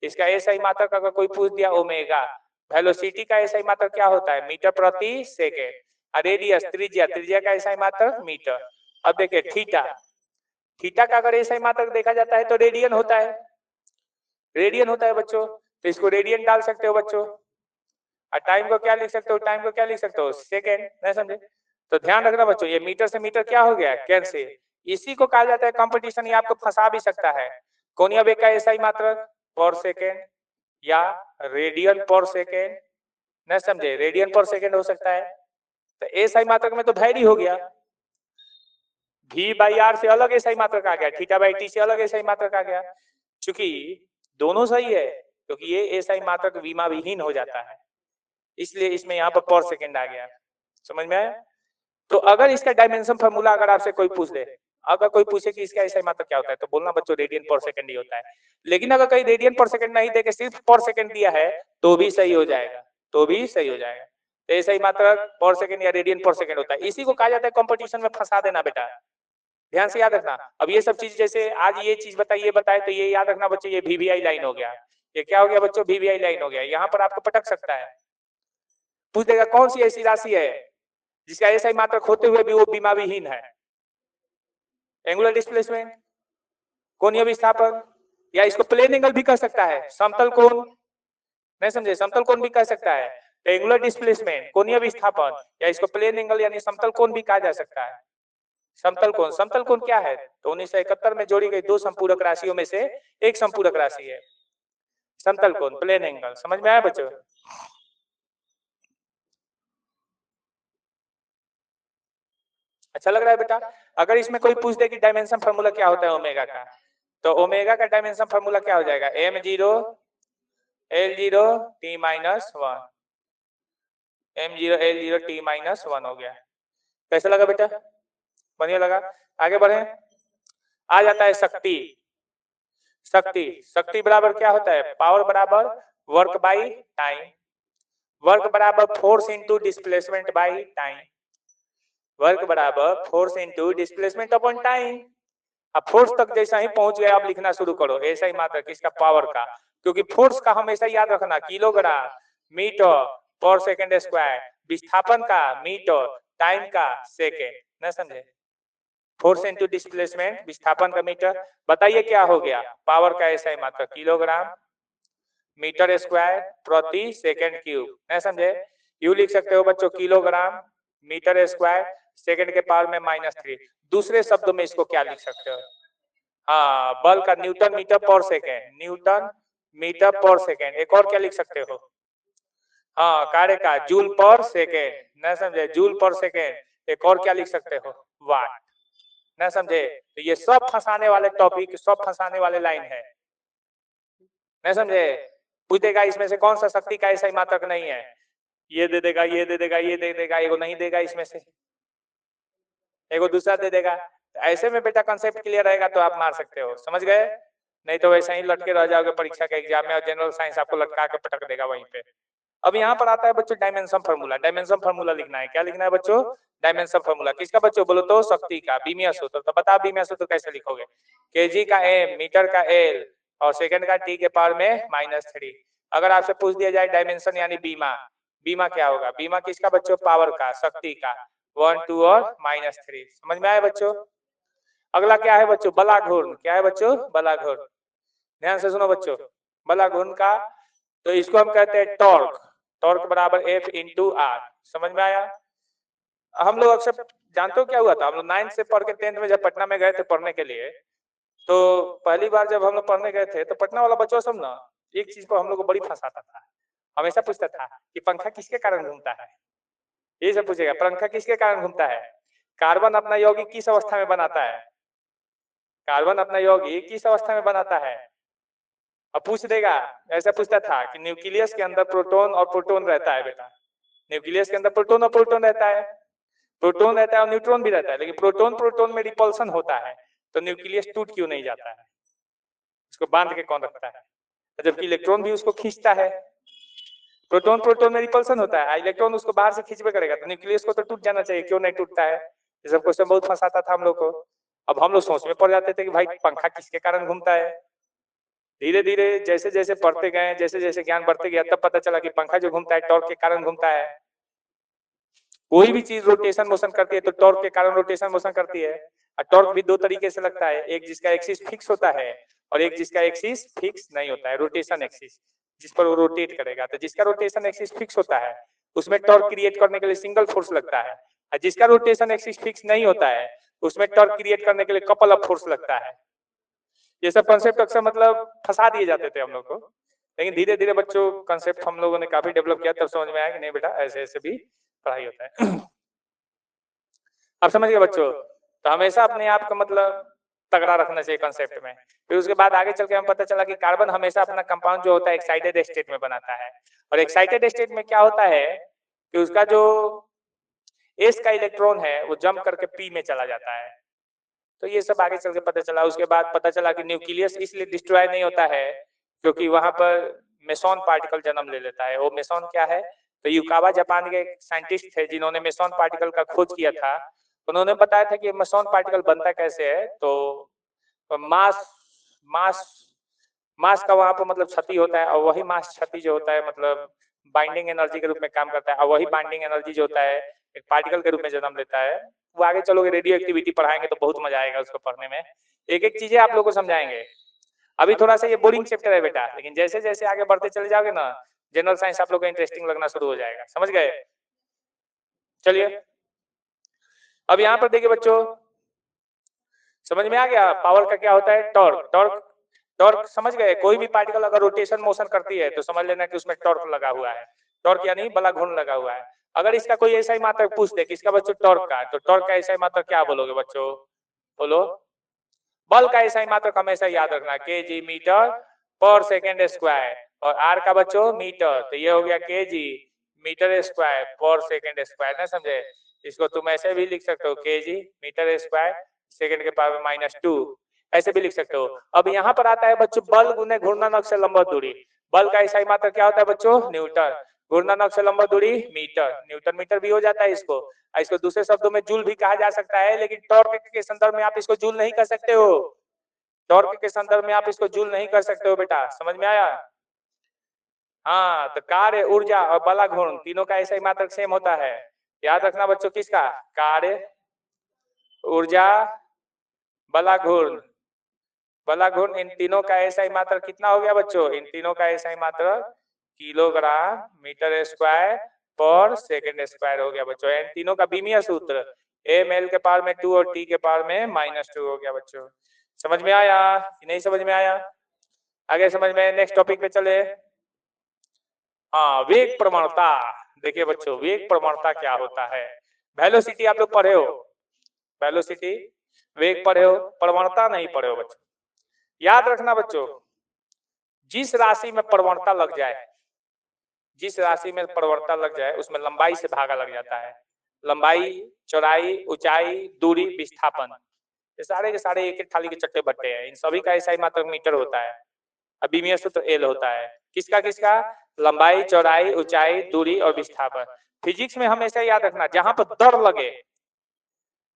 इसका एसआई मात्रक अगर कोई पूछ दिया ओमेगा, वेलोसिटी का एसआई मात्रक क्या होता है, मीटर प्रति सेकेंड। रेडियस त्रिज्या, त्रिज्या का एसआई मात्रक मीटर। अब देखिए थीटा, थीटा का अगर एसआई मात्रक देखा जाता है तो रेडियन होता है, रेडियन होता है बच्चों। तो इसको रेडियन डाल सकते हो बच्चों। और टाइम को क्या लिख सकते हो, टाइम को क्या लिख सकते हो, सेकेंड, नहीं समझे। तो ध्यान रखना बच्चों, ये मीटर से मीटर क्या हो गया, कैंसिल। इसी को कहा जाता है कंपटीशन, ये आपको फंसा भी सकता है। कोणीय वेग का एसआई मात्रक पर सेकेंड या रेडियन पर सेकेंड, न समझे, रेडियन पर सेकेंड हो सकता है। तो एसआई मात्रक में तो वैरी हो गया, v बाई आर से अलग एसआई मात्रक आ गया, थीटा बाई टी से अलग एसआई मात्रक आ गया। चूंकि दोनों सही है क्योंकि ये एसआई मात्रक विमा विहीन हो जाता है, इसलिए इसमें यहाँ पर सेकेंड आ गया। समझ में आया? तो अगर इसका डायमेंशन फार्मूला अगर आपसे कोई पूछ दे, अगर कोई पूछे कि इसका एसआई मात्रक क्या होता है, तो बोलना बच्चों रेडियन पर सेकंड ही होता है। लेकिन अगर कहीं रेडियन पर सेकंड नहीं देके सिर्फ पर सेकंड दिया है तो भी सही हो जाएगा, तो भी सही हो जाएगा। तो एसआई मात्रक पर सेकंड या रेडियन पर सेकंड होता है। इसी को कहा जाता है कंपटीशन में फंसा देना बेटा, ध्यान से याद रखना। अब ये सब चीज जैसे आज ये चीज बताइए, ये बताए तो ये याद रखना बच्चों, ये वीवीआई लाइन हो गया। ये क्या हो गया बच्चों? वीवीआई लाइन हो गया। यहाँ पर आपको पटक सकता है, पूछ देगा कौन सी ऐसी राशि है जिसका एसआई मात्रक होते हुए भी वो बीमा विहीन है? एंगुलर डिस्प्लेसमेंट, कोणीय विस्थापन, या इसको प्लेन एंगल भी कह सकता है, समतल कोण, नहीं समझे, समतल कोण भी कह सकता है। तो एंगुलर डिस्प्लेसमेंट, कोणीय विस्थापन, या इसको प्लेन एंगल यानी समतल कोण भी कहा जा सकता है। समतल कोण, समतल कोण क्या है? तो 1971 में जोड़ी गई दो संपूरक राशियों में से एक संपूरक राशि है समतल कोण, प्लेन एंगल। समझ में आया बच्चों? अच्छा लग रहा है बेटा? अगर इसमें कोई पूछ दे कि डायमेंशन फार्मूला क्या होता है ओमेगा का, तो ओमेगा का डायमेंशन फार्मूला क्या हो जाएगा? m0 l0 t minus 1, m0 l0 t minus 1 हो गया। कैसा लगा बेटा? बढ़िया लगा? आगे बढ़े। आ जाता है शक्ति। शक्ति, शक्ति बराबर क्या होता है? पावर बराबर वर्क बाई टाइम, वर्क बराबर force into displacement by time, work बराबर force into displacement upon time. अब फोर्स तक जैसा ही पहुंच गया, आप लिखना शुरू करो ऐसा ही मात्रक किसका? पावर का। क्योंकि फोर्स का हमेशा याद रखना किलोग्राम मीटर पर सेकंड स्क्वायर, विस्थापन का मीटर, टाइम का सेकंड, ना समझे? फोर्स इनटू डिस्प्लेसमेंट, विस्थापन का मीटर। बताइए क्या हो गया? पावर का ऐसा ही मात्रक किलोग्राम मीटर स्क्वायर प्रति सेकंड क्यूब, ना समझे? यू लिख सकते हो बच्चों किलोग्राम मीटर स्क्वायर सेकंड के पावर में -3। दूसरे शब्दों में इसको क्या लिख सकते हो? हाँ, बल का न्यूटन मीटर पर सेकेंड, न्यूटन मीटर पर सेकेंड। एक और क्या लिख सकते हो? हाँ, कार्य का जूल पर सेकेंड, ना समझे? जूल पर सेकेंड। एक और क्या लिख सकते हो? वाट, ना समझे? तो ये सब फंसाने वाले टॉपिक, सब फंसाने वाले लाइन है, ना समझे? पूछ देगा इसमें से कौन सा शक्ति का ऐसा मात्रक नहीं है, ये दे देगा, ये दे देगा, ये दे देगा, एगो नहीं देगा, इसमें से एगो दूसरा दे देगा। ऐसे में बेटा कंसेप्ट क्लियर रहेगा तो आप मार सकते हो, समझ गए? नहीं तो वैसे ही लटके रह जाओगे परीक्षा के एग्जाम में और जनरल साइंस आपको लटका के पटक देगा वहीं पे। अब यहाँ पर आता है बच्चों डायमेंशन फार्मूला। डायमेंशन फार्मूला लिखना है। क्या लिखना है बच्चों? Dimension formula. किसका बच्चों? बोलो तो शक्ति का, बीमिया सूत्र। तो बता बीमिया सूत्र कैसे लिखोगे? केजी का m, मीटर का l और सेकंड का t के पावर में -3। अगर आपसे पूछ दिया जाए डायमेंशन यानी बीमा, बीमा क्या होगा? बीमा किसका बच्चों? पावर का, शक्ति का, 1 2 और -3। समझ में आया बच्चों? अगला क्या है बच्चों? बलाघूर्ण। क्या है बच्चों? बलाघूर्ण। ध्यान से सुनो बच्चों, बलाघूर्ण का तो इसको हम कहते हैं टॉर्क। टॉर्क बराबर F इंटू आर। समझ में आया? हम लोग अक्सर जानते हो क्या हुआ था, हम लोग 9th से पढ़ के 10th में जब पटना में गए थे पढ़ने के लिए, तो पहली बार जब हम लोग पढ़ने गए थे तो पटना वाला बच्चों सब ना एक चीज पर हम लोग को बड़ी फंसाता था। हमेशा पूछता था कि पंखा किसके कारण घूमता है, ये सब पूछेगा। पंखा किसके कारण घूमता है? कार्बन अपना यौगिक किस अवस्था में बनाता है? कार्बन अपना यौगिक किस अवस्था में बनाता है? अब पूछ देगा। ऐसा पूछता था कि न्यूक्लियस के अंदर प्रोटॉन और प्रोटॉन रहता है बेटा, न्यूक्लियस के अंदर प्रोटॉन और प्रोटॉन रहता है, प्रोटॉन रहता है और न्यूट्रॉन भी रहता है, लेकिन प्रोटॉन प्रोटॉन में रिपल्सन होता है, तो न्यूक्लियस टूट क्यों नहीं जाता है? उसको बांध के कौन रखता है? जबकि इलेक्ट्रॉन भी उसको खींचता है। प्रोटॉन प्रोटॉन में रिपल्सन होता है, इलेक्ट्रॉन उसको बाहर से खींचबे करेगा, तो न्यूक्लियस को तो टूट जाना चाहिए, क्यों नहीं टूटता है? ये सब क्वेश्चन बहुत फंसाता था हम लोग को। अब हम लोग सोच में पड़ जाते थे कि भाई पंखा किसके कारण घूमता है। धीरे धीरे जैसे जैसे पढ़ते गए, जैसे जैसे ज्ञान बढ़ते गया, तब पता चला कि पंखा जो घूमता है टॉर्क के कारण घूमता है। कोई भी चीज रोटेशन मोशन करती है तो टॉर्क के कारण रोटेशन मोशन करती है। और टॉर्क भी दो तरीके से लगता है, एक जिसका एक्सिस फिक्स होता है और एक जिसका एक्सिस फिक्स नहीं होता है, रोटेशन एक्सिस, जिस पर वो रोटेट करेगा। तो जिसका रोटेशन एक्सिस फिक्स होता है उसमें टॉर्क क्रिएट करने के लिए सिंगल फोर्स लगता है, और जिसका रोटेशन एक्सिस फिक्स नहीं होता है उसमें टॉर्क क्रिएट करने के लिए कपल ऑफ फोर्स लगता है। ये सब कंसेप्ट अक्सर मतलब फंसा दिए जाते थे हम लोग को, लेकिन धीरे धीरे बच्चों कंसेप्ट हम लोगों ने काफी डेवलप किया, तब समझ में आया कि नहीं बेटा ऐसे ऐसे भी पढ़ाई होता है। अब समझ गए बच्चों, तो हमेशा अपने आप का मतलब तगड़ा रखना चाहिए कंसेप्ट में। फिर उसके बाद आगे चल के हमें पता चला कि कार्बन हमेशा अपना कंपाउंड जो होता है एक्साइटेड स्टेट में बनाता है, और एक्साइटेड स्टेट में क्या होता है कि उसका जो एस का इलेक्ट्रॉन है वो जंप करके पी में चला जाता है। तो ये सब आगे चल के पता चला। उसके बाद पता चला कि न्यूक्लियस इसलिए डिस्ट्रॉय नहीं होता है क्योंकि वहां पर मेसॉन पार्टिकल जन्म ले लेता है। वो मेसॉन क्या है, तो युकावा जापान के साइंटिस्ट थे जिन्होंने मेसॉन पार्टिकल का खोज किया था। उन्होंने बताया था कि मेसॉन पार्टिकल बनता कैसे है, तो मास मास मास का वहां पर मतलब क्षति होता है, और वही मास क्षति जो होता है मतलब बाइंडिंग एनर्जी के रूप में काम करता है, और वही बाइंडिंग एनर्जी जो होता है एक पार्टिकल के रूप में जन्म लेता है। वो आगे चलोगे रेडियो एक्टिविटी पढ़ाएंगे तो बहुत मजा आएगा उसको पढ़ने में, एक एक चीजें आप लोग को समझाएंगे। अभी थोड़ा सा ये बोरिंग चैप्टर है बेटा, लेकिन जैसे जैसे आगे बढ़ते चले जाओगे ना जनरल साइंस आप लोग को इंटरेस्टिंग लगना शुरू हो जाएगा। समझ गए? चलिए अब यहाँ पर देखिए बच्चों, समझ में आ गया पावर का क्या होता है, टॉर्क। टॉर्क टॉर्क समझ गए? कोई भी पार्टिकल अगर रोटेशन मोशन करती है तो समझ लेना कि उसमें टॉर्क लगा हुआ है। टॉर्क यानी बला घूर्ण लगा हुआ है। अगर इसका कोई ऐसा ही मात्रक पूछ दे किसका बच्चों टॉर्क का, तो टॉर्क का ऐसा ही मात्रक क्या बोलोगे बच्चों? बोलो। बल का ऐसा ही मात्रक हमेशा याद रखना, के जी मीटर पर सेकेंड स्क्वायर, और आर का बच्चों मीटर, तो ये हो गया के जी मीटर स्क्वायर पर सेकेंड स्क्वायर। ना समझे? इसको तुम ऐसे भी लिख सकते हो, के जी मीटर स्क्वायर सेकेंड के पावर -2, ऐसे भी लिख सकते हो। अब यहाँ पर आता है बच्चों बल गुने घूर्णन से लंबवत दूरी। बल का ऐसा ही मात्रक क्या होता है बच्चों? न्यूटन। घूर्णन से लंबवत दूरी मीटर, न्यूटन मीटर भी हो जाता है इसको। इसको दूसरे शब्दों में जूल भी कहा जा सकता है, लेकिन टॉर्क के संदर्भ में आप इसको जूल नहीं कर सकते हो। टॉर्क के संदर्भ में आप इसको जूल नहीं कर सकते हो बेटा। समझ में आया? हाँ, तो कार्य, ऊर्जा और बला घूर्ण तीनों का ऐसा ही मात्रक सेम होता है। याद रखना बच्चों किसका, कार्य, ऊर्जा, बला घूर्ण। बला घूर्ण इन तीनों का ऐसा ही मात्रक कितना हो गया बच्चों? इन तीनों का ऐसा ही मात्रक किलोग्राम मीटर स्क्वायर पर सेकेंड स्क्वायर हो गया बच्चों। इन तीनों का बीमीय सूत्र ml के पावर में 2 और t के पावर में -2 हो गया बच्चों। समझ में आया कि नहीं समझ में आया? आगे समझ में, नेक्स्ट टॉपिक पे चले। हाँ, वेग प्रवणता। देखिए बच्चों वेग प्रवणता क्या होता है? वेलोसिटी आप लोग पढ़े हो, वेलोसिटी वेग पढ़े हो, प्रवणता नहीं पढ़े हो बच्चों। याद रखना बच्चों, जिस राशि में प्रवणता लग जाए, जिस राशि में प्रवणता लग जाए उसमें लंबाई से भागा लग जाता है। लंबाई, चौड़ाई, ऊंचाई, दूरी, विस्थापन, ये सारे के सारे एक एक थाली के चट्टे बट्टे हैं। इन सभी का ऐसा ही मात्रक मीटर होता है। अब बीमीय सूत्र एल होता है। किसका किसका? लंबाई, चौड़ाई, ऊंचाई, दूरी और विस्थापन। फिजिक्स में हमेशा याद रखना, जहां पर दर लगे,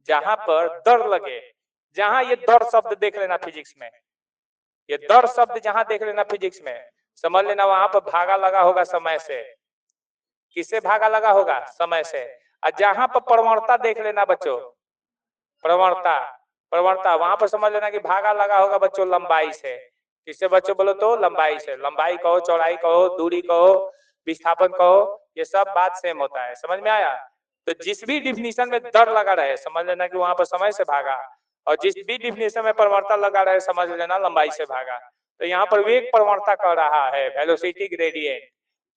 जहां पर दर लगे, जहां ये दर शब्द देख लेना फिजिक्स में, ये दर शब्द जहां देख लेना फिजिक्स में, समझ लेना वहां पर भागा लगा होगा समय से। किससे भागा लगा होगा? समय से। और जहां पर प्रवणता देख लेना बच्चों, प्रवणता, प्रवणता वहां पर समझ लेना कि भागा लगा होगा बच्चों लंबाई से। किससे बच्चों? बोलो तो लंबाई से। लंबाई कहो, चौड़ाई कहो, दूरी कहो, विस्थापन कहो, ये सब बात सेम होता है। समझ में आया? तो जिस भी डिफिनीशन में दर लगा रहे समझ लेना कि वहां पर समय से भागा, और जिस भी डिफिनीशन में प्रवणता लगा रहे समझ लेना लंबाई से भागा। तो यहाँ पर वेग प्रवणता कर रहा है, वेलोसिटी ग्रेडियंट।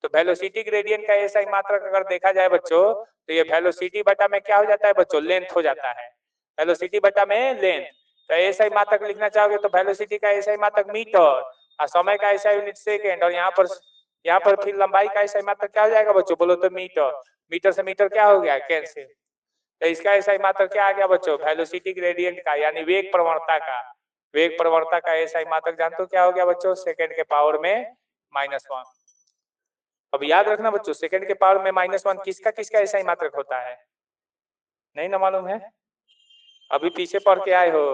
तो वेलोसिटी ग्रेडियंट का ऐसा ही मात्रक अगर देखा जाए बच्चों, तो ये वेलोसिटी बटा में क्या हो जाता है बच्चों? लेंथ हो जाता है। वेलोसिटी बटा में लेंथ, तो ऐसा ही मात्रक लिखना चाहोगे तो वेलोसिटी का ऐसा ही मात्रक मीटर, और समय का ऐसा यूनिट सेकेंड, और यहाँ पर फिर लंबाई का ऐसा ही मात्रक क्या हो जाएगा बच्चों? बोलो तो मीटर। मीटर से मीटर क्या हो गया? कैंसिल। तो इसका ऐसा ही मात्रक क्या आ गया बच्चों? वेलोसिटी ग्रेडियंट का, यानी वेग प्रवणता का। वेग प्रवणता का ऐसा ही मात्रक जानते हो क्या हो गया बच्चों? सेकेंड के पावर में -1। अब याद रखना बच्चों, सेकेंड के पावर में -1 किसका किसका ऐसा ही मात्रक होता है? नहीं ना मालूम है? अभी पीछे पढ़ के आए हो।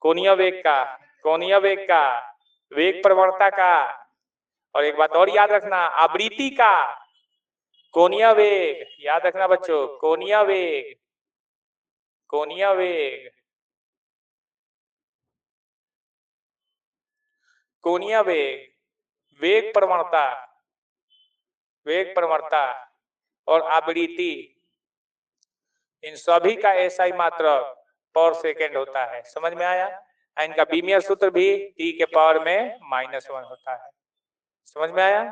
कोणीय वेग का, कोणीय वेग का, वेग प्रवणता का, और एक बात और याद रखना, आवृत्ति का। कोणीय वेग याद रखना बच्चों, कोणीय वेग, कोणीय वेग, कोणीय वेग, वेग प्रवणता, वेग प्रवणता और आवृत्ति, इन सभी का ऐसा ही मात्रक पर सेकेंड होता है। समझ में आया? इनका बीमीय सूत्र भी t के पावर में -1 होता है। समझ में आया?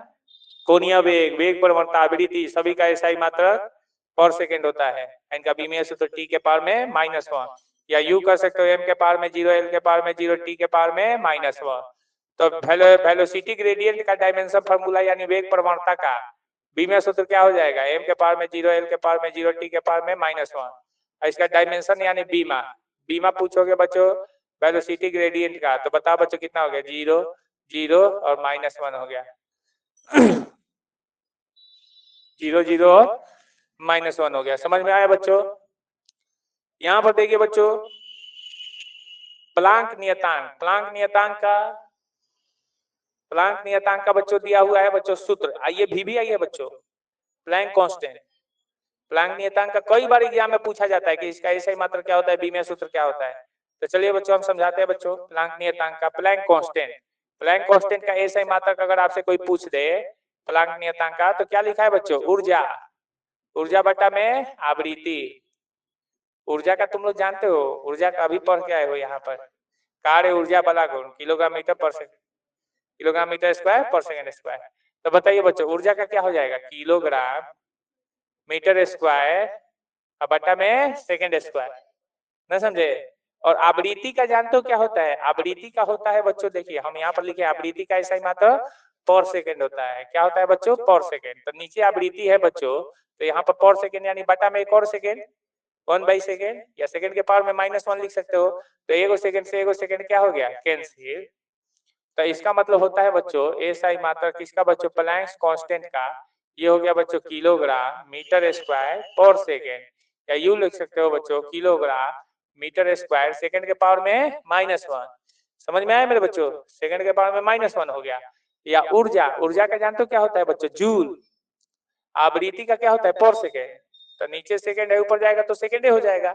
कोणीय वेग, वेग प्रवणता, आवृत्ति सभी का SI मात्रक पर सेकेंड होता है। इनका बीमीय सूत्र t के पावर में -1 या यू कर सकते हो m के पावर में 0, l के पावर में 0, t के पावर में -1। तो वेलोसिटी ग्रेडियंट का डायमेंशन फार्मूला यानी वेग प्रवणता का बीमीय सूत्र क्या हो जाएगा? m के पावर में 0, l के पावर में 0, t के पावर में -1। इसका डायमेंशन यानी बीमा, बीमा पूछोगे बच्चों वेलोसिटी ग्रेडियंट का, तो बताओ बच्चों कितना हो गया? 0, 0 और -1 हो गया। 0, 0 और -1 हो गया। समझ में आया बच्चों? यहां पर देखिए बच्चों प्लांक नियतांक, प्लांक नियतांक का बच्चों दिया हुआ है बच्चों सूत्र। आइए भी आइए बच्चों, प्लैंक कांस्टेंट, प्लांक नियतांक का कई बार एग्जाम में पूछा जाता है कि इसका SI मात्रक क्या होता है, बीमीय सूत्र क्या होता है। तो चलिए बच्चों हम समझाते हैं बच्चों प्लांक नियतांक का। प्लैंक कांस्टेंट, प्लैंक कांस्टेंट का SI मात्रक अगर आपसे कोई पूछ दे प्लांक नियतांक का, तो क्या लिखा है बच्चों? ऊर्जा, ऊर्जा बटा में आवृत्ति। ऊर्जा का तुम लोग जानते हो, ऊर्जा का अभी पढ़ के आए हो यहाँ पर। कार्य ऊर्जा बला गुण किलोग्राम मीटर पर सेकंड, किलोग्राम मीटर स्क्वायर पर सेकंड स्क्वायर। तो बताइए बच्चों ऊर्जा का क्या हो जाएगा? किलोग्राम मीटर स्क्वायर बटा में सेकंड स्क्वायर। ना समझे? और आवृत्ति का जानते हो क्या होता है? आवृत्ति का होता है बच्चों, देखिए हम यहाँ पर लिखे आवृत्ति का SI मात्रक पर सेकंड होता है। क्या होता है बच्चों? पर सेकंड। तो नीचे आवृत्ति है बच्चों, तो यहाँ पर पर सेकंड यानी बटा में एक और सेकंड, 1/सेकंड या सेकंड के पावर में -1 लिख सकते हो। तो एगो सेकंड से एगो सेकंड क्या हो गया? कैंसिल। तो इसका मतलब होता है बच्चों SI मात्रक किसका बच्चों? प्लैंक कांस्टेंट का। ये हो गया बच्चों किलोग्राम मीटर स्क्वायर पर सेकंड, या यू लिख सकते हो बच्चों किलोग्राम मीटर स्क्वायर सेकंड के पावर में -1। समझ में आया मेरे बच्चों? सेकंड के पावर में -1 हो गया। या ऊर्जा, ऊर्जा का जानते हो क्या होता है बच्चों? जूल। आवृत्ति का क्या होता है? पर सेकंड। तो नीचे सेकंड है, ऊपर जाएगा तो सेकंड हो जाएगा।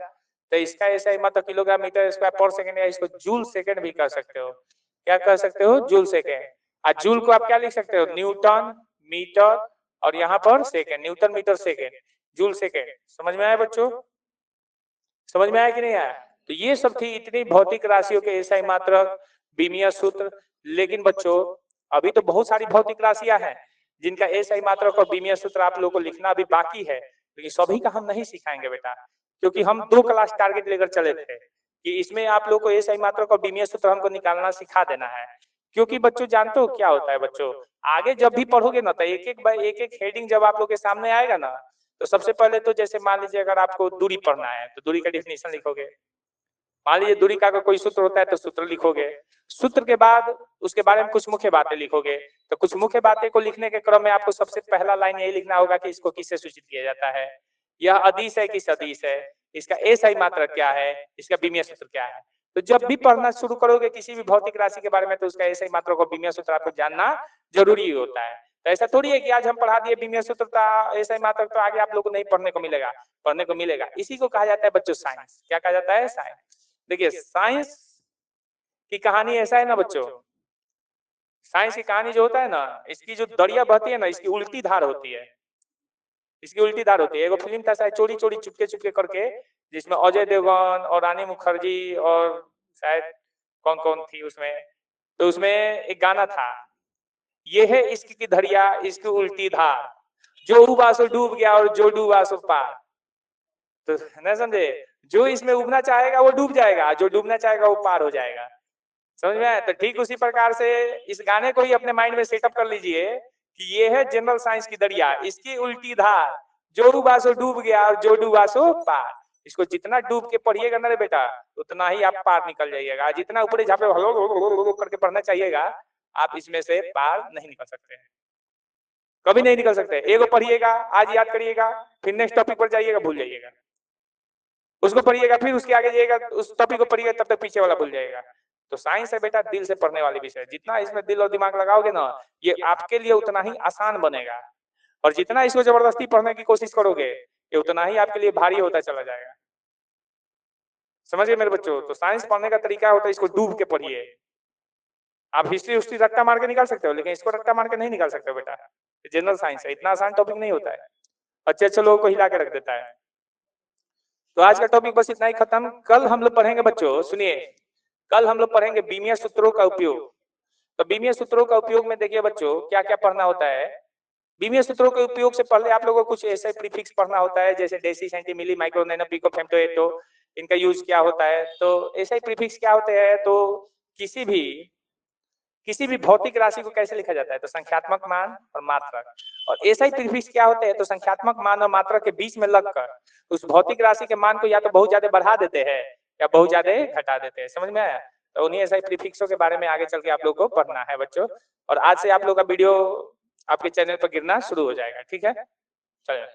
तो इसका SI मतलब किलोग्राम मीटर स्क्वायर पर सेकंड, या इसको जूल सेकंड भी कर सकते हो। क्या कर सकते हो? Joule second. और जूल को आप क्या लिख सकते हो? न्यूटन मीटर, और यहाँ पर second, newton metre second, joule second. समझ में आया बच्चों? समझ में आया कि नहीं आया? तो ये सब थी इतनी भौतिक राशियों के SI मात्रक, बीमीय सूत्र। लेकिन बच्चों अभी तो बहुत सारी भौतिक राशियां हैं जिनका SI मात्रक और बीमीय सूत्र आप लोगों को लिखना अभी बाकी है, लेकिन सभी का हम नहीं सिखाएंगे बेटा, क्योंकि हम 2 क्लास टारगेट लेकर चले थे कि इसमें आप लोग को SI मात्रक और बीमीय सूत्र हमको निकालना सिखा देना है। क्योंकि बच्चों जानते हो क्या होता है बच्चों, आगे जब भी पढ़ोगे ना तो एक हेडिंग जब आप लोग के सामने आएगा ना, तो सबसे पहले तो जैसे मान लीजिए अगर आपको दूरी पढ़ना है तो दूरी का डेफिनेशन लिखोगे। मान लीजिए दूरी का कोई सूत्र होता है तो सूत्र लिखोगे। सूत्र के बाद उसके बारे में कुछ मुख्य बातें लिखोगे। तो कुछ मुख्य बातें को लिखने के क्रम में आपको सबसे पहला लाइन यही लिखना होगा कि इसको किससे सूचित किया जाता है, यह अदिश है कि सदिश है, इसका SI मात्रक क्या है, इसका बीमीय सूत्र क्या है। तो जब भी पढ़ना शुरू करोगे किसी भी भौतिक राशि के बारे में, तो उसका SI मात्रक और बीमीय सूत्र आपको जानना जरूरी होता है। तो ऐसा थोड़ी है कि आज हम पढ़ा दिए बीमीय सूत्र का SI मात्रक तो आगे आप लोग को नहीं पढ़ने को मिलेगा, पढ़ने को मिलेगा। इसी को कहा जाता है बच्चों साइंस। क्या कहा जाता है? साइंस। देखिए साइंस की कहानी ऐसा है ना बच्चों, साइंस की कहानी जो होता है ना, इसकी जो दरिया बहती है ना, इसकी उल्टी धार होती है, इसकी उल्टी धार होती है। एगो फिल्म था शायद चोरी चोरी चुपके चुपके करके, जिसमें अजय देवगन और रानी मुखर्जी और शायद कौन कौन थी उसमें, तो उसमें एक गाना था, ये है इश्क की दरिया इसकी उल्टी धार, जो डूबा सो डूब गया और जो डूबा सो पार। तो न समझे, जो इसमें उबना चाहेगा वो डूब जाएगा, जो डूबना चाहेगा वो पार हो जाएगा। समझ में आया? तो ठीक उसी प्रकार से इस गाने को ही अपने माइंड में सेटअप कर लीजिए कि ये है जनरल साइंस की दरिया, इसकी उल्टी धार, जो डूबा सो डूब गया और जो डूबा सो पार। इसको जितना डूब के पढ़िएगा ना रे बेटा, उतना ही आप पार निकल जाइएगा। जितना ऊपर झापे हलो करके पढ़ना चाहिएगा, आप इसमें से पार नहीं निकल सकते हैं, कभी नहीं निकल सकते। एगो पढ़िएगा, आज याद करिएगा, फिर नेक्स्ट टॉपिक पर जाइएगा भूल जाइएगा, उसको पढ़िएगा, फिर उसके आगे जाइएगा, उस टॉपिक को पढ़िएगा, तब तक पीछे वाला भूल जाएगा। तो साइंस है बेटा दिल से पढ़ने वाली विषय, जितना इसमें दिल और दिमाग लगाओगे ना, ये आपके लिए उतना ही आसान बनेगा। और जितना इसको जबरदस्ती पढ़ने की कोशिश करोगे, ये उतना ही आपके लिए भारी होता चला जाएगा। समझिए मेरे बच्चों? तो साइंस पढ़ने का तरीका होता है इसको डूब के पढ़िए। आप हिस्ट्री रट्टा मार के निकाल सकते हो, लेकिन इसको रट्टा मार के नहीं निकाल सकते बेटा। जनरल साइंस है, इतना आसान टॉपिक नहीं होता है, अच्छे अच्छे लोगों को हिला के रख देता है। तो आज का टॉपिक बस इतना ही खत्म। कल हम लोग पढ़ेंगे बच्चों, सुनिए, कल हम लोग पढ़ेंगे बीमीय सूत्रों का उपयोग। तो बीमीय सूत्रों का उपयोग में देखिए बच्चों क्या क्या पढ़ना होता है। बीमीय सूत्रों के उपयोग से पहले आप लोगों को कुछ ऐसे प्रीफिक्स पढ़ना होता है जैसे डेसी, सेंटी, मिली, माइक्रो, नैनो, पिको, फेम्टो, एटो, इनका यूज क्या होता है। तो ऐसे प्रीफिक्स क्या होते हैं, तो किसी भी भौतिक राशि को कैसे लिखा जाता है, तो संख्यात्मक मान और मात्रक। और ऐसा ही प्रीफिक्स क्या होते हैं, तो संख्यात्मक मान और मात्रक के बीच में लगकर उस भौतिक राशि के मान को या तो बहुत ज्यादा बढ़ा देते हैं या बहुत ज्यादा घटा देते हैं। समझ में आया। तो उन्हीं ऐसा ही प्रीफिक्सों के बारे में आगे चल के आप लोग को पढ़ना है बच्चों। और आज से आप लोग का वीडियो आपके चैनल पर गिरना शुरू हो जाएगा। ठीक है, चलिए।